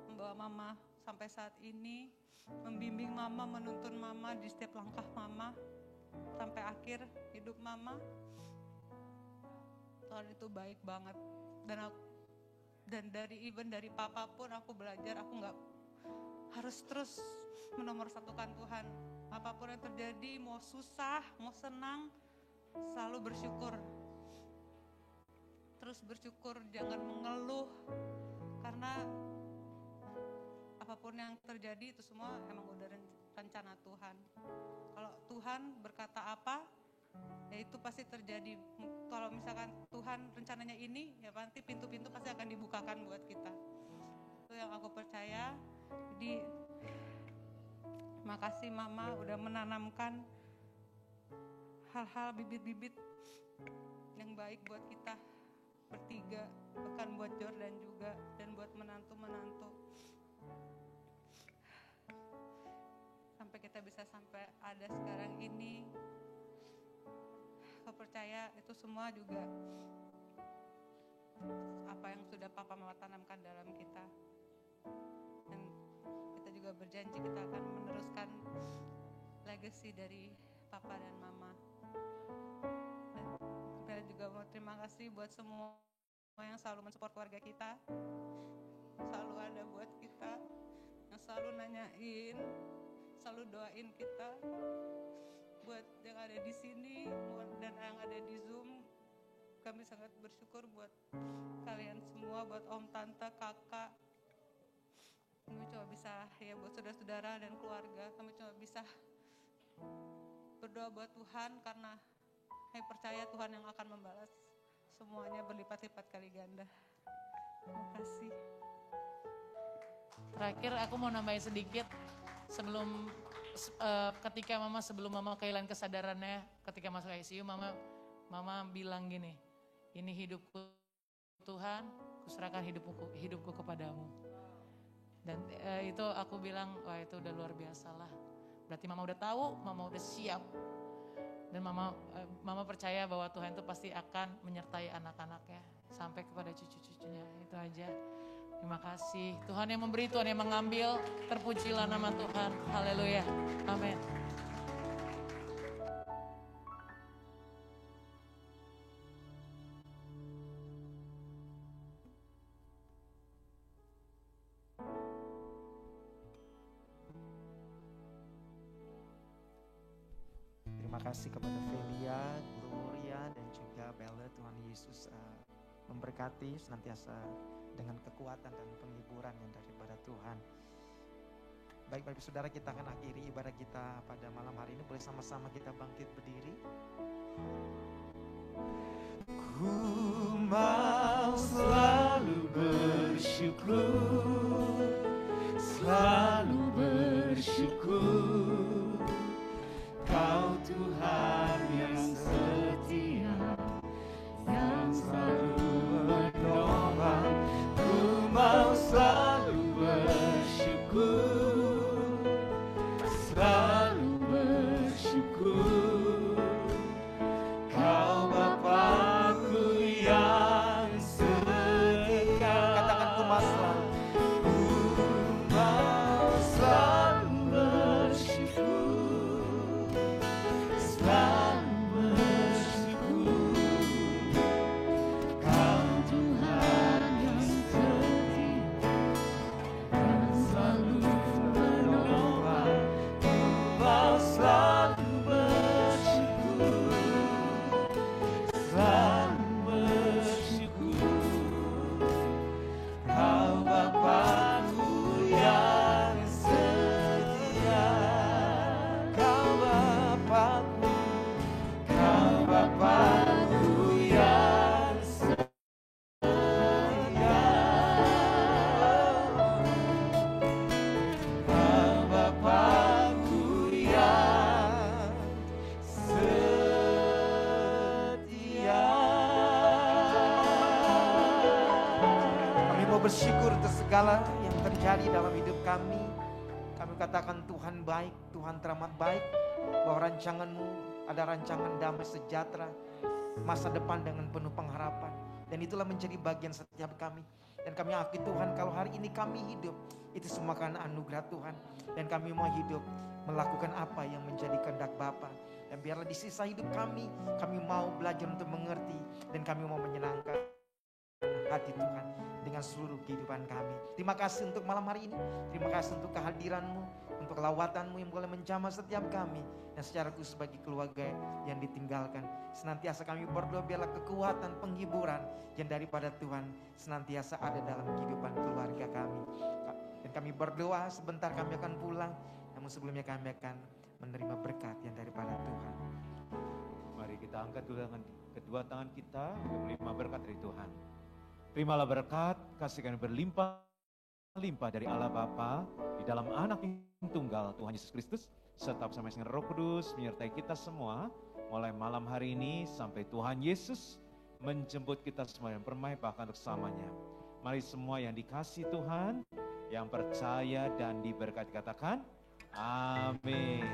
membawa mama sampai saat ini, membimbing Mama, menuntun Mama di setiap langkah Mama, sampai akhir hidup Mama. Tuhan itu baik banget. Dan dari Papa pun aku belajar, aku gak harus terus menomorsatukan Tuhan. Apapun yang terjadi, mau susah, mau senang, selalu bersyukur. Terus bersyukur, jangan mengeluh. Karena apapun yang terjadi itu semua emang udah rencana Tuhan. Kalau Tuhan berkata apa, ya itu pasti terjadi. Kalau misalkan Tuhan rencananya ini, ya nanti pintu-pintu pasti akan dibukakan buat kita. Itu yang aku percaya. Jadi makasih Mama udah menanamkan hal-hal bibit-bibit yang baik buat kita bertiga, bahkan buat Jordan juga, dan buat menantu-menantu. Sampai kita bisa sampai ada sekarang ini. Aku percaya itu semua juga apa yang sudah Papa Mama tanamkan dalam kita. Dan kita juga berjanji kita akan meneruskan legacy dari Papa dan Mama. Dan kita juga mau terima kasih buat semua yang selalu mensupport keluarga kita, selalu ada buat kita, yang selalu nanyain, selalu doain kita. Buat yang ada di sini dan yang ada di Zoom, kami sangat bersyukur buat kalian semua, buat om, tante, kakak. Kami cuma bisa, ya buat saudara-saudara dan keluarga, kami cuma bisa berdoa buat Tuhan, karena kami percaya Tuhan yang akan membalas semuanya berlipat-lipat kali ganda. Terima kasih. Terakhir aku mau nambahin sedikit sebelum sebelum Mama kehilangan kesadarannya ketika masuk ICU, Mama bilang gini, ini hidupku Tuhan, kuserahkan hidupku kepadamu. Dan itu aku bilang, wah itu udah luar biasa lah. Berarti Mama udah tahu, Mama udah siap. Dan Mama percaya bahwa Tuhan itu pasti akan menyertai anak-anaknya sampai kepada cucu-cucunya. Itu aja. Terima kasih. Tuhan yang memberi, Tuhan yang mengambil. Terpujilah nama Tuhan. Haleluya. Amin. Terima kasih kepada Velia, Gloria, dan juga Bella. Tuhan Yesus memberkati senantiasa dengan kekuatan dan penghiburan yang daripada Tuhan. Baik Bapak Saudara, kita akan akhiri ibadah kita pada malam hari ini. Boleh sama-sama kita bangkit berdiri. Ku mau selalu bersyukur, selalu bersyukur. Kau Tuhan yang setia, yang selalu menolong. Ku mau selalu bersyukur, selalu bersyukur. Kau Bapakku yang setia. Katakan ku mau selalu. Bersyukur untuk segala yang terjadi dalam hidup kami. Kami katakan Tuhan baik, Tuhan teramat baik. Bahwa rancangan-Mu ada rancangan damai sejahtera, masa depan dengan penuh pengharapan. Dan itulah menjadi bagian setiap kami. Dan kami akui Tuhan, kalau hari ini kami hidup, itu semua karena anugerah Tuhan. Dan kami mau hidup melakukan apa yang menjadi kehendak Bapa. Dan biarlah di sisa hidup kami mau belajar untuk mengerti, dan kami mau menyenangkan hati Tuhan dengan seluruh kehidupan kami. Terima kasih untuk malam hari ini. Terima kasih untuk kehadiran-Mu, untuk lawatanmu yang boleh menjamah setiap kami. Dan secara khusus bagi keluarga yang ditinggalkan. Senantiasa kami berdoa biarlah kekuatan, penghiburan yang daripada Tuhan senantiasa ada dalam kehidupan keluarga kami. Dan kami berdoa sebentar kami akan pulang. Namun sebelumnya kami akan menerima berkat yang daripada Tuhan. Mari kita angkat kedua tangan kita untuk menerima berkat dari Tuhan. Terimalah berkat, kasih-Nya berlimpah dari Allah Bapa di dalam Anak yang tunggal Tuhan Yesus Kristus, serta bersama dengan Roh Kudus menyertai kita semua mulai malam hari ini sampai Tuhan Yesus menjemput kita semua dan permai bahkan untuk selamanya. Mari semua yang dikasih Tuhan, yang percaya dan diberkati katakan amin.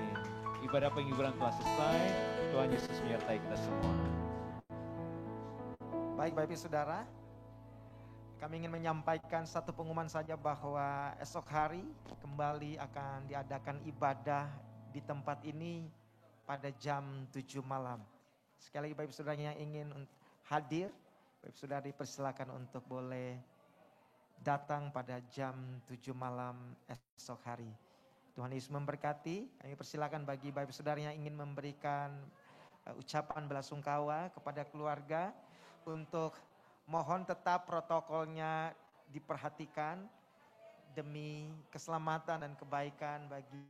Ibadah penghiburan telah selesai. Tuhan Yesus menyertai kita semua. Baik Bapak Ibu Saudara, kami ingin menyampaikan satu pengumuman saja bahwa esok hari kembali akan diadakan ibadah di tempat ini pada jam 7 malam. Sekali lagi Bapak Ibu Saudara yang ingin hadir, Bapak Ibu Saudara dipersilakan untuk boleh datang pada jam 7 malam esok hari. Tuhan Yesus memberkati. Kami persilakan bagi Bapak Ibu Saudara yang ingin memberikan ucapan belasungkawa kepada keluarga, untuk mohon tetap protokolnya diperhatikan demi keselamatan dan kebaikan bagi